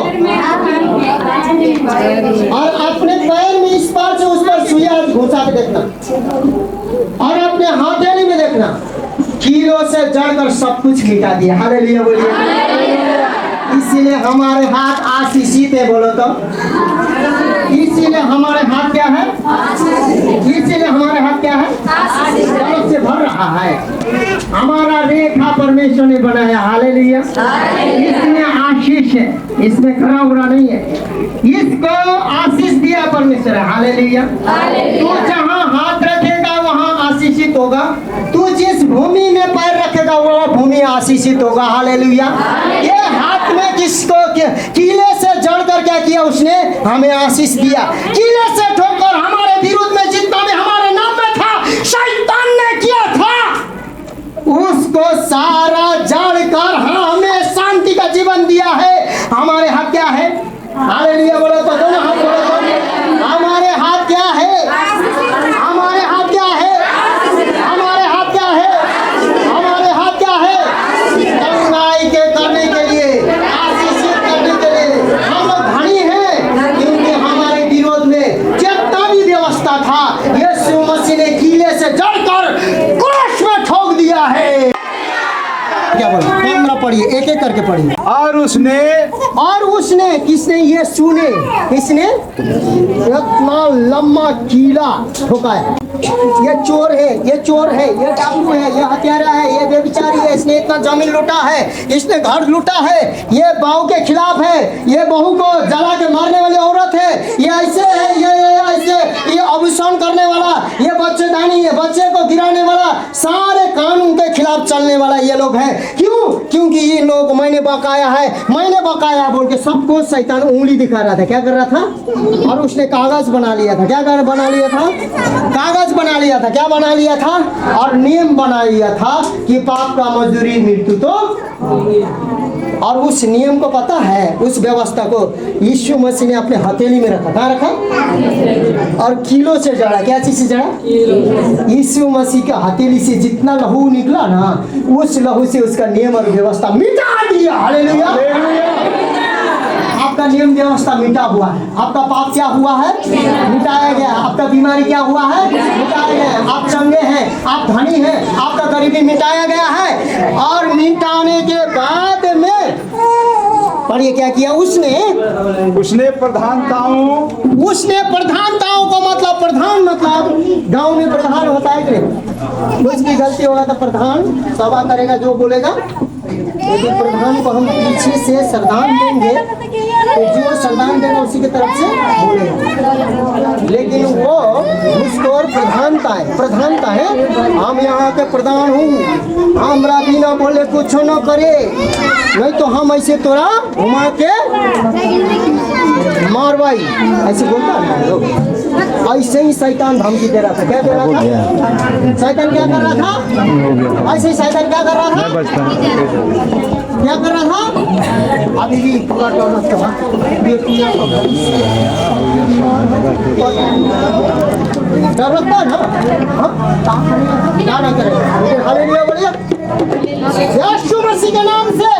और अपने पैर में इस पार से उस पर सुइया घुसा के देखना और अपने हथेली में देखना, कीलों से जड़कर सब कुछ मिटा दिया। हालेलुया बोलिए। इसीलिए हमारे हाथ आशीषित है। बोलो तो इसीलिए हमारे हाथ क्या है? इसीलिए हमारे हाथ क्या है? बरकत से भर रहा है। हमारा रेखा परमेश्वर ने बनाया। हालेलुया। इसमें आशीष है, इसमें खरा बुरा नहीं है। इसको आशीष दिया परमेश्वर है। हालेलुया। तू जहाँ हाथ रखेगा वहाँ आशीषित होगा, तू जिस भूमि में पैर रखेगा वो भूमि आशीषित होगा। हालेलुया। ये हाथ में किसको कीले से जड़कर क्या किया? उसने हमें आशीष दिया। कीले से ठोकर हमारे विरुद्ध में जितना भी हमारे नाम में था शैतान ने किया था, उसको सारा जड़कर हमें शांति का जीवन दिया है। हमारे हाथ क्या है? हालेलुया बोलो तो दोनों हाथ बोलो तो। हमारे हाथ क्या है? हमारे हाथ क्या है? हमारे हाथ क्या है? हमारे हाथ क्या है? कमाई के करने के लिए, आशीषित करने के लिए हम लोग धनी हैं, क्योंकि हमारे विरोध में जितना भी व्यवस्था था यीशु मसीह ने कीले से जड़कर क्रूस में ठोक दिया है। क्या बोला? कैमरा पढ़िए, एक एक करके पढ़िए। और उसने किसने? यीशु ने। किसने? इतना लंबा कीला ठोकाया। ये चोर है, ये चोर है, ये डाकू है, ये हत्यारा है, ये बेविचारी है, इसने इतना जमीन लूटा है, इसने घर लूटा है, ये बहू के खिलाफ है, ये बहू को जला के मारने वाली औरत है, ये ऐसे है, ये ऐसे, ये अभिशान करने वाला, ये बच्चेदानी है, बच्चे को गिराने वाला, सारे कानून के खिलाफ चलने वाला ये लोग हैं। क्यों? क्योंकि ये लोग मैंने बकाया है, मैंने बकाया बोल के सबको शैतान उंगली दिखा रहा था। क्या कर रहा था? और उसने कागज बना लिया था। क्या बना लिया था? कागज बना लिया था। क्या बना लिया था? और नियम बना लिया था कि पाप का मजदूरी मृत्यु तो। और उस नियम को पता है, उस व्यवस्था को यीशु मसीह ने अपने हथेली में रखा। कहाँ रखा? और कीलों से जड़ा। क्या चीज से जड़ा? यीशु मसीह के हथेली से जितना लहू निकला ना, उस लहू से उसका नियम और व्यवस्था मिटा दिया। हालेलुया। आपका नियम व्यवस्था मिटा हुआ है, आपका पाप क्या हुआ है, मिटाया गया, आपका बीमारी क्या हुआ है, मिटाया गया, आप चंगे हैं, आप धनी हैं, आपका गरीबी मिटाया गया है। और मिटाने के बाद में पढ़िए क्या किया उसने प्रधानताओं को, मतलब प्रधान मतलब गांव में प्रधान होता है कि नहीं? कुछ भी गलती होगा तो प्रधान सभा करेगा, जो बोलेगा। यदि प्रधान को हम पीछे से सरदान देंगे तो जो सरदान देगा उसी की तरफ से बोलेगा। लेकिन वो उसको और प्रधानता है हम यहाँ के प्रधान हूँ, हमरा बिना बोले कुछ न करे, नहीं तो हम ऐसे तोरा घुमा के मारवाई, ऐसे बोलता है लोग। ऐसे ही शैतान धमकी दे रहा था। क्या दे रहा था शैतान? क्या कर रहा था? ऐसे ही शैतान क्या कर रहा था? क्या कर रहा था? अभी भी पूरा डर लगता है ना, क्या नहीं करेगा। हालेलुया बोलिए। यीशु मसीह के नाम से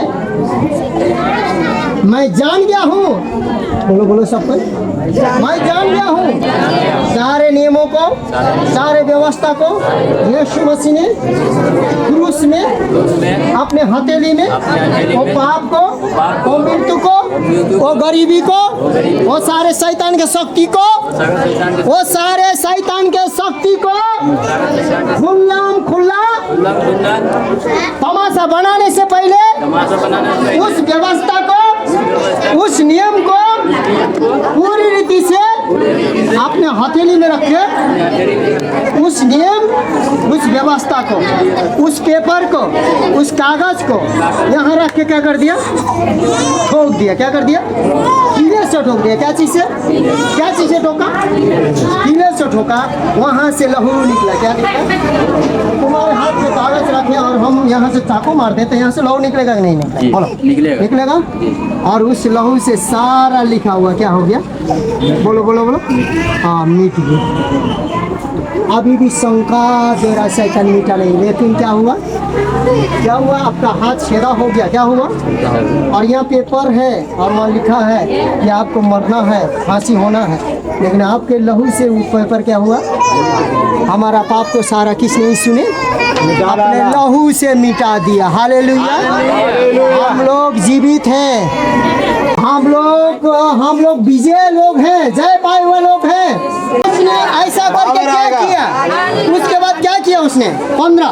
मैं जान गया हूँ, बोलो सब कोई, मैं जान गया हूँ सारे नियमों को, सारे व्यवस्था को यीशु मसीह ने क्रूस में अपने हथेली में वो पाप को, वो मृत्यु को, वो गरीबी को, वो सारे शैतान के शक्ति को, वो सारे शैतान के शक्ति को खुल्ला तमाशा बनाने से पहले उस व्यवस्था को, उस नियम को पूरी रीति से अपने हथेली में रखे, उस नियम, उस व्यवस्था को, उस पेपर को, उस कागज को यहाँ रख के क्या कर दिया? ठोक दिया। क्या कर दिया? कीले से ठोक दिया। क्या चीज से ठोका? कीले से ठोका। वहाँ से लहू निकला। क्या निकला? तुम्हारे हाथ में कागज रखे और हम यहाँ से चाकू मार देते, यहाँ से लहू निकलेगा कि नहीं निकलेगा? और उस लहू से सारा लिखा हुआ क्या हो गया? बोलो बोलो बोलो। हाँ, मिट गया। अभी भी शंका दे रहा शैतान मिटा नहीं, लेकिन क्या हुआ? आपका हाथ छेदा हो गया। क्या हुआ? और यहाँ पेपर है और वहाँ लिखा है कि आपको मरना है, फांसी होना है, लेकिन आपके लहू से वो पेपर क्या हुआ? हमारा पाप को सारा किसने सुने? अपने लहू से मिटा दिया। हालेलुया। हम लोग जीवित हैं, हम लोग विजय लोग हैं, जय पाए हुए लोग हैं। उसने ऐसा करके क्या किया? उसके बाद क्या किया उसने? 15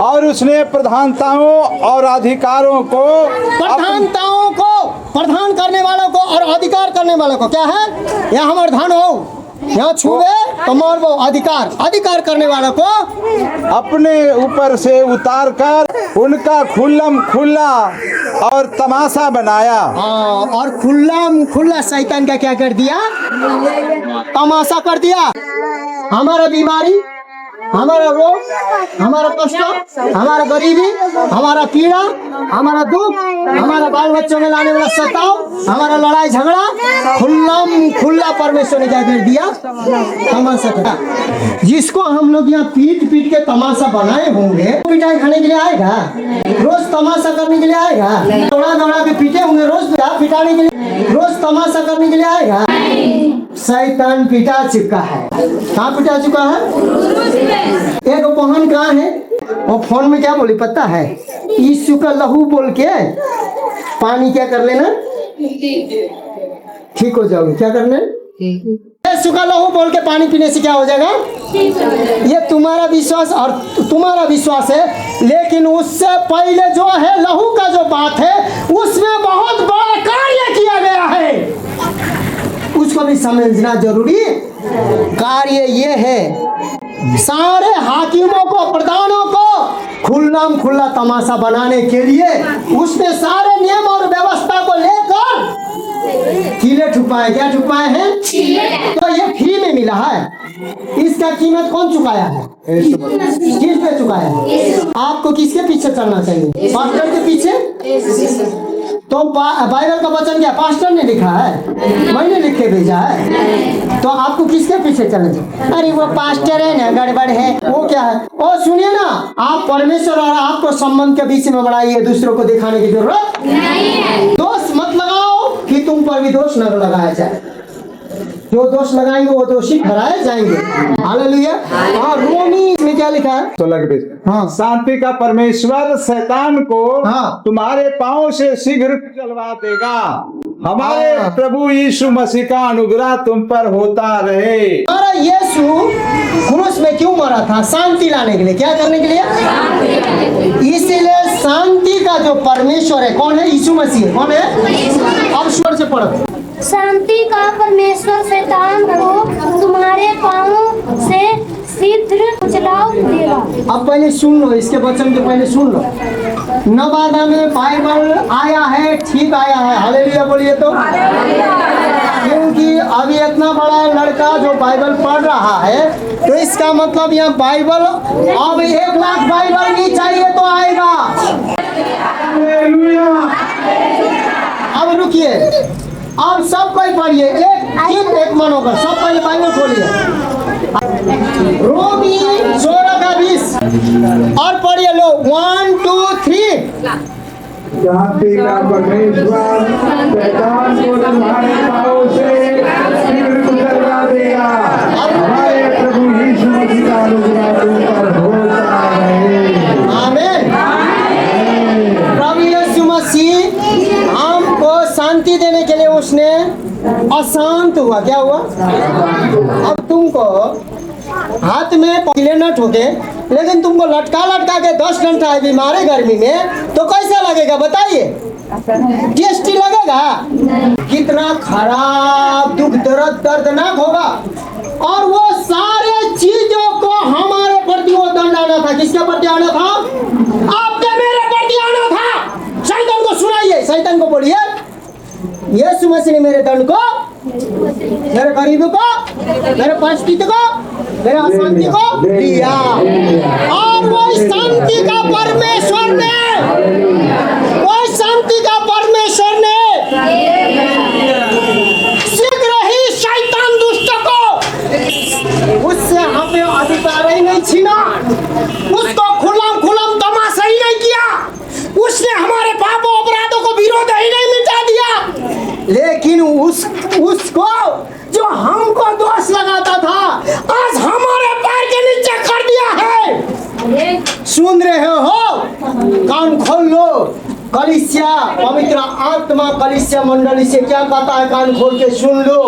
और उसने प्रधानताओं और अधिकारों को, प्रधान करने वालों को और अधिकार करने वालों को, क्या है? यहाँ हमारे धन हो, यहाँ छूबे तो मारबो। अधिकार करने वालों को अपने ऊपर से उतार कर उनका खुल्ला और तमाशा बनाया। और खुल्ला शैतान का क्या कर दिया? तमाशा कर दिया। हमारा बीमारी, हमारा रोग, हमारा कष्ट, हमारा गरीबी, हमारा पीड़ा, हमारा दुख, हमारा बाल बच्चों में लाने वाला सताव, हमारा लड़ाई झगड़ा खुल्ला परमेश्वर ने क्या कर दिया? तमाशा। जिसको हम लोग यहाँ पीट के तमाशा बनाए होंगे, पिटाई खाने के लिए आएगा? रोज तमाशा करने के लिए आएगा? दौड़ा के पीटे होंगे रोज पिटाने के लिए, रोज तमाशा करने के लिए आएगा? शैतान पिटा चुका है। कहाँ पिटा चुका है? एक बहन कहाँ है? वो फोन में क्या बोली पता है? यीशु का लहू बोल के पानी क्या कर लेना, ठीक हो जाओगे। क्या करना? यीशु का लहू बोल के पानी पीने से क्या हो जाएगा? ये तुम्हारा विश्वास और तुम्हारा विश्वास है, लेकिन उससे पहले जो है लहू का जो बात है, उसमें बहुत बड़ा कार्य किया गया है, उसको भी समझना जरूरी। कार्य ये है, सारे हाकिमों को, प्रधानों को खुल्ला तमाशा बनाने के लिए उसने सारे नियम और व्यवस्था को लेकर कीले ठुकाए। क्या ठुकाए हैं? तो ये फ्री में मिला है। इसका कीमत कौन चुकाया है? किस पे चुकाया है? आपको किसके पीछे चलना चाहिए? पास्टर के पीछे? तो बाइबल का वचन क्या पास्टर ने लिखा है? मैंने लिख के भेजा है। तो आपको किसके पीछे चलना? अरे वो पास्टर है ना, गड़बड़ है, वो क्या है? ओ सुनिए ना, आप परमेश्वर और आपको संबंध के बीच में बढ़ाइए, दूसरों को दिखाने की जरूरत नहीं है। दोष मत लगाओ कि पर भी दोष न लगाया जाए। जो दोष लगाएंगे वो दोषी ठहराए जाएंगे। हालेलुया। और रोमी में क्या लिखा है? 16 के पेज। हाँ। शांति का परमेश्वर शैतान को हाँ। तुम्हारे पांव से शीघ्र चलवा देगा। हमारे हाँ। प्रभु यीशु मसीह का अनुग्रह तुम पर होता रहे। हमारा यीशु क्रूस में क्यों मरा था? शांति लाने के लिए। क्या करने के लिए? इसीलिए शांति का जो परमेश्वर है कौन है? यीशु मसीह। कौन है? अब स्वर से पढ़ो। शांति का परमेश्वर शैतान को तुम्हारे पांवों से शीघ्र चलाव देगा। अब पहले सुन लो, इसके वचन के पहले सुन लो। नवादा में बाइबल आया है, ठीक आया है। हालेलुया बोलिए तो। क्योंकि अभी इतना बड़ा लड़का जो बाइबल पढ़ रहा है, तो इसका मतलब यहाँ बाइबल अब 1 लाख बाइबल नहीं चाहिए तो आएगा। अब रुकिए, अब सब कोई पढ़िए, एक मन होकर सब पहले बाइबल खोलिए। रोमी 16 का 20 और पढ़िए लो। 1 2 3। शांति का परमेश्वर शैतान को तुम्हारे पांवों से शीघ्र चलवा देगा। हमारे प्रभु यीशु मसीह का अनुग्रह तुम पर होता रहे। आमीन। प्रभु यीशु मसीह हमको शांति देने के लिए उसने अशांत हुआ। क्या हुआ? अब तुमको हाथ में पीले न ठोके, लेकिन तुमको लटका लटका के 10 घंटा है बीमारी गर्मी में, तो कैसा लगेगा बताइए? टेस्टी लगेगा? कितना खराब, दुख दर्द दर्दनाक होगा। और वो सारे चीजों को हमारे प्रति वो दंड आना था। किसके प्रति आना था? आपके मेरे प्रति आना था। शैतान को सुनाइए, शैतान को बोलिए यीशु मसीह ने मेरे दंड को, मेरे गरीबों को, मेरे परिस्थिति को, मेरे अशांति को दिया। और वो शांति का परमेश्वर ने, वो शांति का परमेश्वर ने शीघ्र ही शैतान दुष्ट को, उससे हमें अधिकार ही नहीं छीना, उसको खुल्लम खुल्लम तमाशा ही नहीं किया, उसने हमारे पापों अपराधों को विरोध ही नहीं मिटा दिया। लेकिन उसको जो हमको दोष लगाता था, आज हमारे पैर के नीचे कर दिया है। सुन रहे हो? कान खोल लो। कलीसिया, पवित्र आत्मा कलीसिया मंडली से क्या कहता है? कान खोल के सुन लो।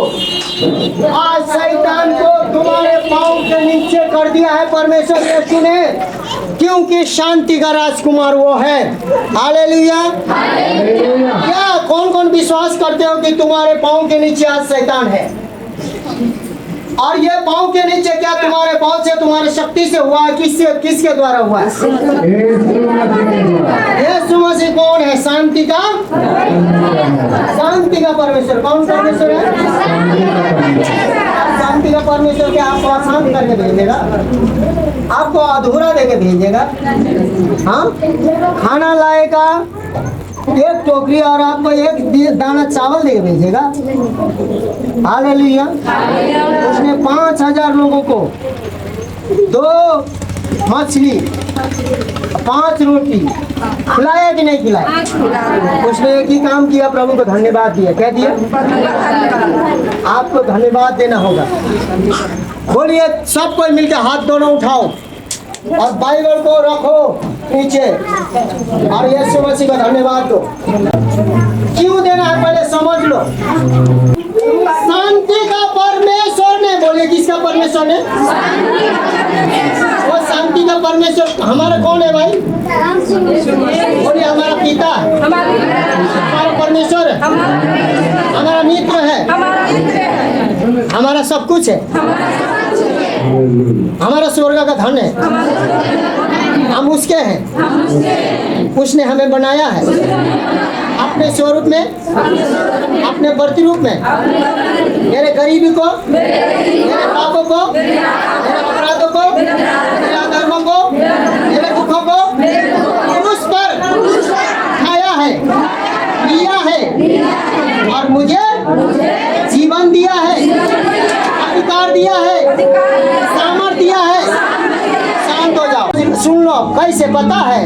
आज शैतान को तुम्हारे पांव के नीचे कर दिया है परमेश्वर यीशु ने, क्योंकि शांति का राजकुमार वो है। हालेलुया। क्या कौन कौन विश्वास करते हो कि तुम्हारे पांव के नीचे आज शैतान है? और ये पांव के नीचे क्या तुम्हारे पांव से, तुम्हारी शक्ति से हुआ है? किसके द्वारा हुआ है? यीशु मसीह कौन है? शांति का परमेश्वर। कौन परमेश्वर है? शांति का परमेश्वर क्या आपको आसान करके भेजेगा? आपको अधूरा देके भेजेगा? हाँ, खाना लाएगा 1 टोकरी और आपको 1 दाना चावल देके भेजेगा। हालेलुया। उसने 5000 लोगों को 2 मछली 5 रोटी खिलाया कि नहीं खिलाया? उसने एक ही काम किया, प्रभु को धन्यवाद दिया। क्या दिया? आपको धन्यवाद देना होगा। बोलिए, सब कोई मिलकर हाथ दोनों उठाओ और बाइबल को रखो नीचे और यीशु मसीह का धन्यवाद दो। क्यों देना है पहले समझ लो। शांति का परमेश्वर ने, बोलिए किसका परमेश्वर ने? वो शांति का परमेश्वर हमारा कौन है भाई? बोलिए हमारा पिता, हमारा परमेश्वर है, हमारा मित्र है, हमारा सब कुछ है, हमारा स्वर्ग का धन है। हम उसके हैं। उसने हमें बनाया है अपने स्वरूप में, अपने प्रतिरूप में। मेरे गरीबी को, मेरे पापों को, मेरे अपराधों को, मेरे अधर्मों को, मेरे दुखों को क्रूस पर खाया है, लिया है और मुझे जीवन दिया है, अधिकार दिया है, सामर्थ दिया है। शांत हो जाओ, सुन लो। कैसे पता है?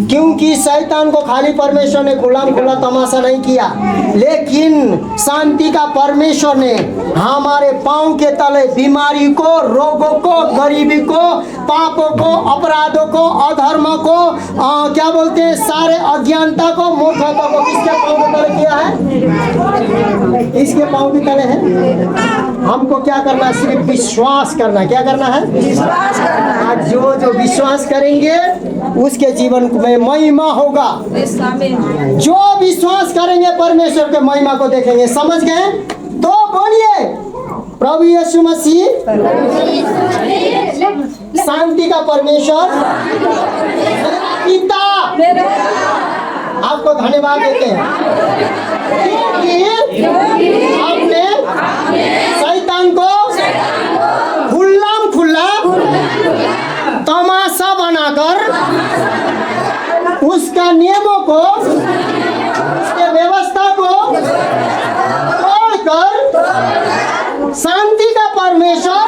क्योंकि शैतान को खाली परमेश्वर ने गुलाम खुला तमाशा नहीं किया, लेकिन शांति का परमेश्वर ने हमारे पांव के तले बीमारी को, रोगों को, गरीबी को, पापों को, अपराधों को, अधर्म को, क्या बोलते हैं, सारे अज्ञानता को, मूर्खता को किसके पांव के तले किया है? इसके पांव के तले है। हमको क्या करना है? सिर्फ विश्वास करना। क्या करना है? विश्वास करना। आज जो विश्वास करेंगे उसके जीवन में महिमा होगा। जो विश्वास करेंगे परमेश्वर के महिमा को देखेंगे। समझ गए? तो बोलिए, प्रभु यीशु मसीह शांति का परमेश्वर पिता आपको धन्यवाद देते हैं क्योंकि आपने शैतान को खुल्लाम खुल्ला तमाशा बनाकर उसका नियमों को, उसके व्यवस्था को तोड़कर शांति का परमेश्वर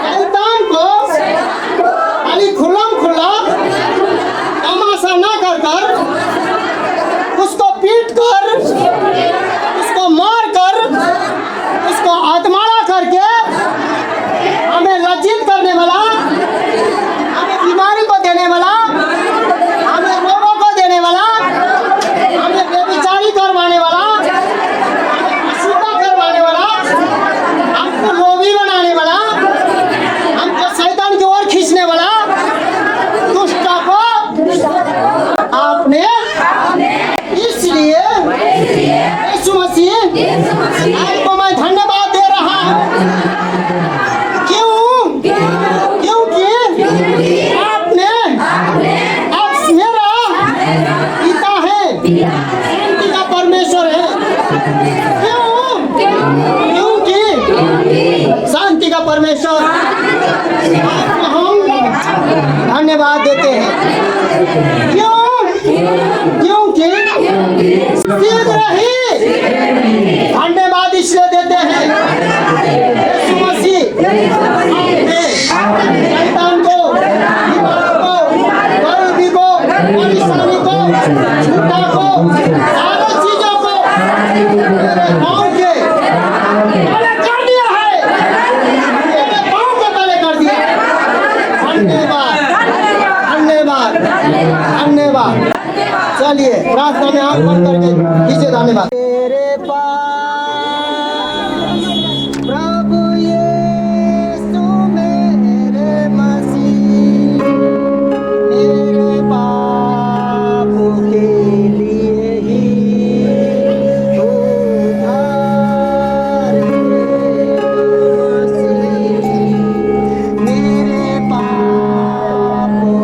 शैतान को खाली खुल्लाम खुल्ला तमाशा ना कर उसको पीट कर, उसको मार कर, उसको आत्माड़ा करके हमें लज्जित करने वाला, हमें बीमारी को देने वाला, हमें रोगों को देने वाला, हमें बेविचारी करवाने वाला, हमें अशुद्ध करवाने वाला, हमको लोभी बनाने वाला, हमको शैतान की ओर खींचने वाला दुष्ट को आपने, इसलिए यीशु मसीह आपको मैं धन्यवाद दे रहा हूँ। क्यों? क्योंकि आपने आप मेरा पिता है, शांति का परमेश्वर है। क्यों? क्योंकि शांति का परमेश्वर आपको हम धन्यवाद देते हैं। क्यों? क्योंकि शीघ्र ही धन्यवाद इसलिए देते हैं यीशु मसीह आपने शैतान को, बीमारी को, गरीबी को, परेशानी को, झूठा को, सारी चीजों को मेरे पाँव के तले कर दिया है, मेरे पाँव के तले कर दिया। धन्यवाद, धन्यवाद, धन्यवाद। चलिए प्रार्थना में हाथ बंद करके कीजिए। धन्यवाद। तेरे पास प्रभु यीशु मेरे मसीह, मेरे पापों के लिए ही उधार मसीह, मेरे पापों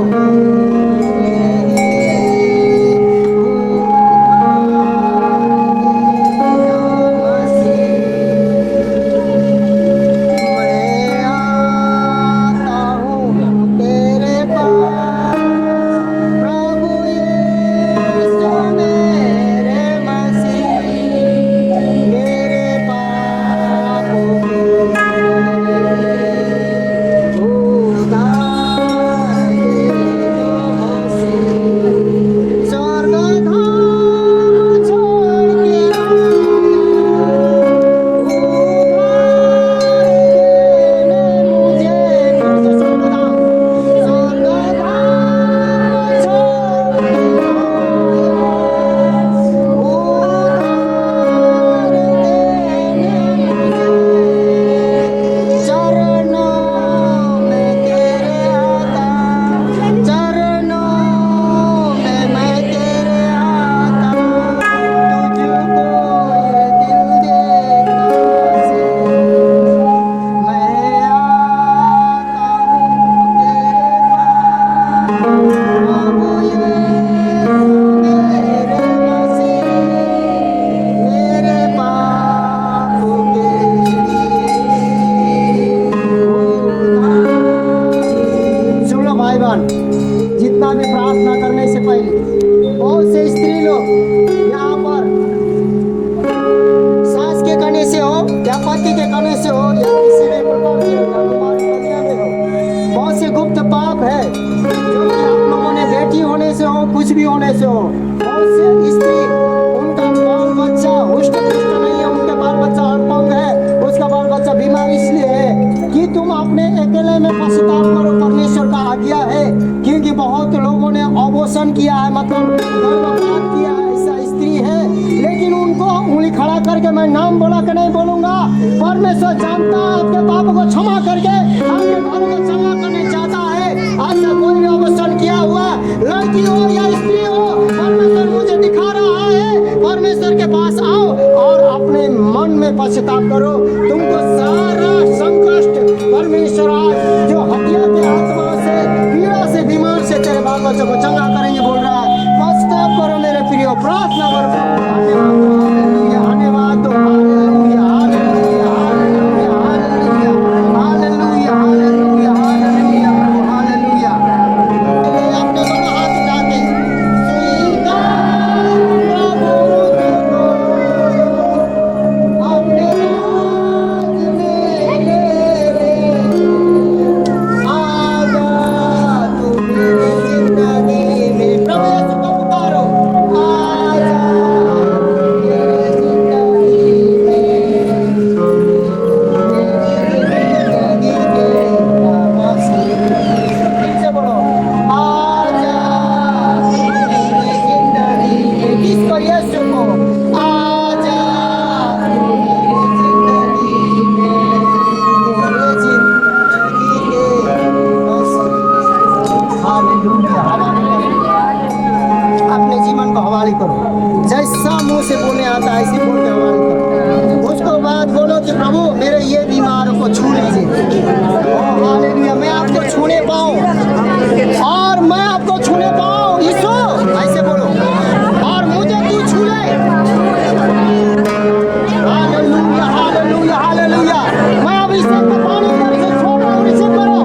बेटी होने से हो, कुछ भी होने से हो, बहुत से स्त्री उनका बाल बच्चा हुष्ट पुष्ट नहीं है, उनके बाल बच्चा अपंग है, उसका बाल बच्चा बीमार इसलिए है कि तुम अपने अकेले में पश्चाताप करो, परमेश्वर का आज्ञा है। क्योंकि बहुत लोगों ने अबॉर्शन किया है, मतलब गर्भपात किया है, ऐसा स्त्री है, लेकिन उनको उंगली खड़ा करके मैं नाम बोला कि नहीं बोलूंगा, परमेश्वर जानता है आपके पाप को क्षमा करके आपके घर को क्षमा करने चाहता है। ऐसा कोई भी अबॉर्शन किया हुआ लड़की हो या स्त्री हो, परमेश्वर मुझे दिखा रहा है, परमेश्वर के पास आओ और अपने मन में पश्चाताप करो, तुमको सारा संकट परमेश्वर आज जो हत्या के आत्मा से, पीड़ा से, बीमार से तेरे बाल बच्चों को चंगा करेंगे बोल रहा है। पश्चाताप करो मेरे प्रिय, प्रार्थना करो। धन्यवाद दो, hallelujah, hallelujah, hallelujah, hallelujah, hallelujah, hallelujah, hallelujah, hallelujah. अपने दोनों हाथ उठा के स्वीकार प्रभु तुझको अपने राज में ले आजा, तू मेरी जिंदगी में। प्रभु यीशु को पुकारो, आजा मेरी जिंदगी में, मेरी जिंदगी के फिर से बोलो, आजा मेरी जिंदगी में। किसको? यीशु को, आजा मेरी जिंदगी में, मेरी जिंदगी के मसीह। Hallelujah, hallelujah. अपने जीवन को हवाले करो, जैसा मुंह से बोलने आता है ऐसे बोल के हवाले करो। उसको बाद बोलो कि प्रभु मेरे ये बीमारों को छू लीजिए। ओ हालेलुया, मैं आपको छूने पाऊं और मैं आपको छूने पाऊं, यीशु ऐसे बोलो, और मुझे तू छू ले। Hallelujah, hallelujah, hallelujah. मैं अब इसे पानी से छोड़ रहा हूं, रिसीव करो।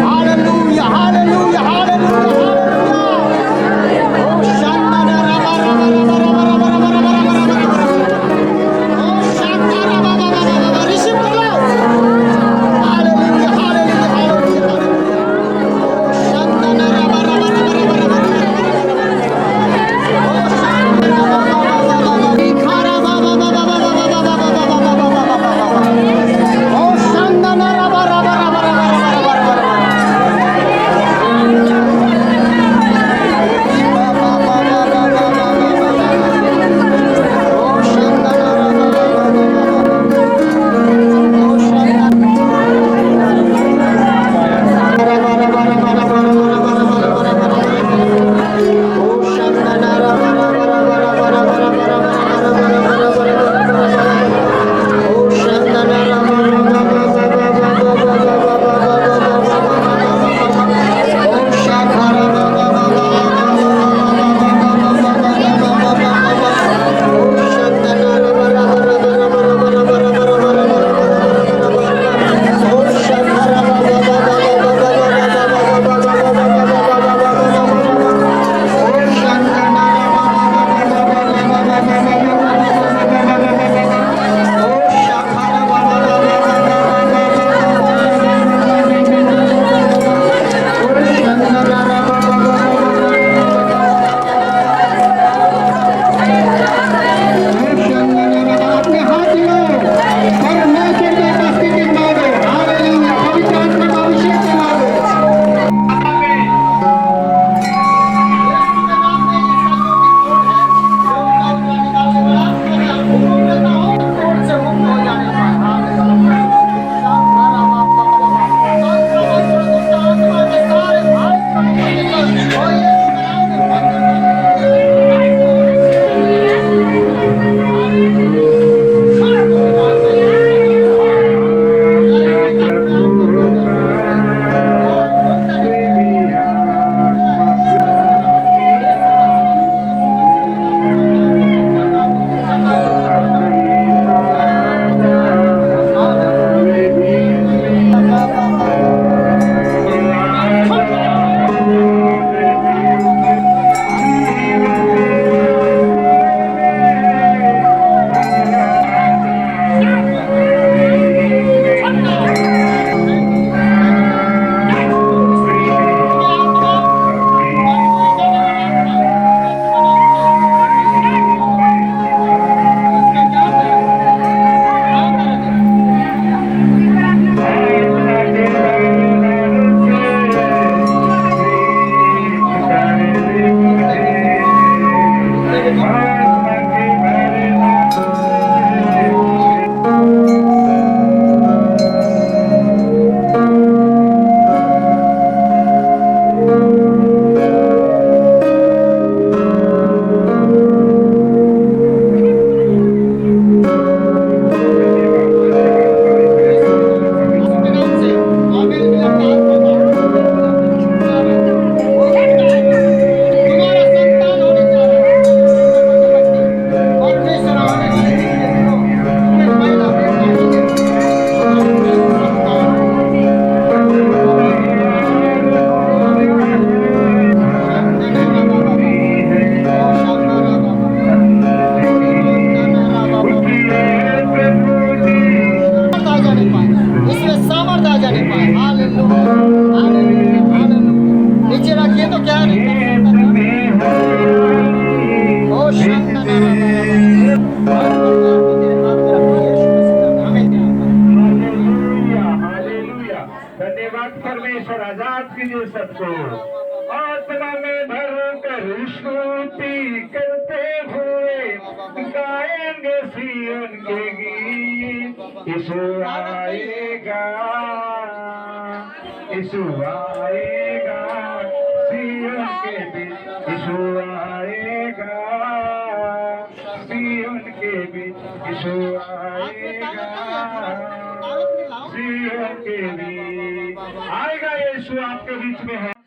हालेलुया, हालेलुया, हालेलुया, रिसीव करो। हालेलुया, हालेलुया, हालेलुया, तो क्या खेत में हरियाली ओ शांता हालेलुया, हालेलुया। धन्यवाद परमेश्वर, आजाद कीजिए सबको। आत्मा में भर कर स्तुति करते हुए गाएंगे सिय्योन के गीत। यीशु आएगा, यीशु आएगा सिय्योन के बीच, यीशु आएगा सिय्योन के बीच, यीशु आएगा सिय्योन के बीच। आएगा यीशु आपके बीच में है।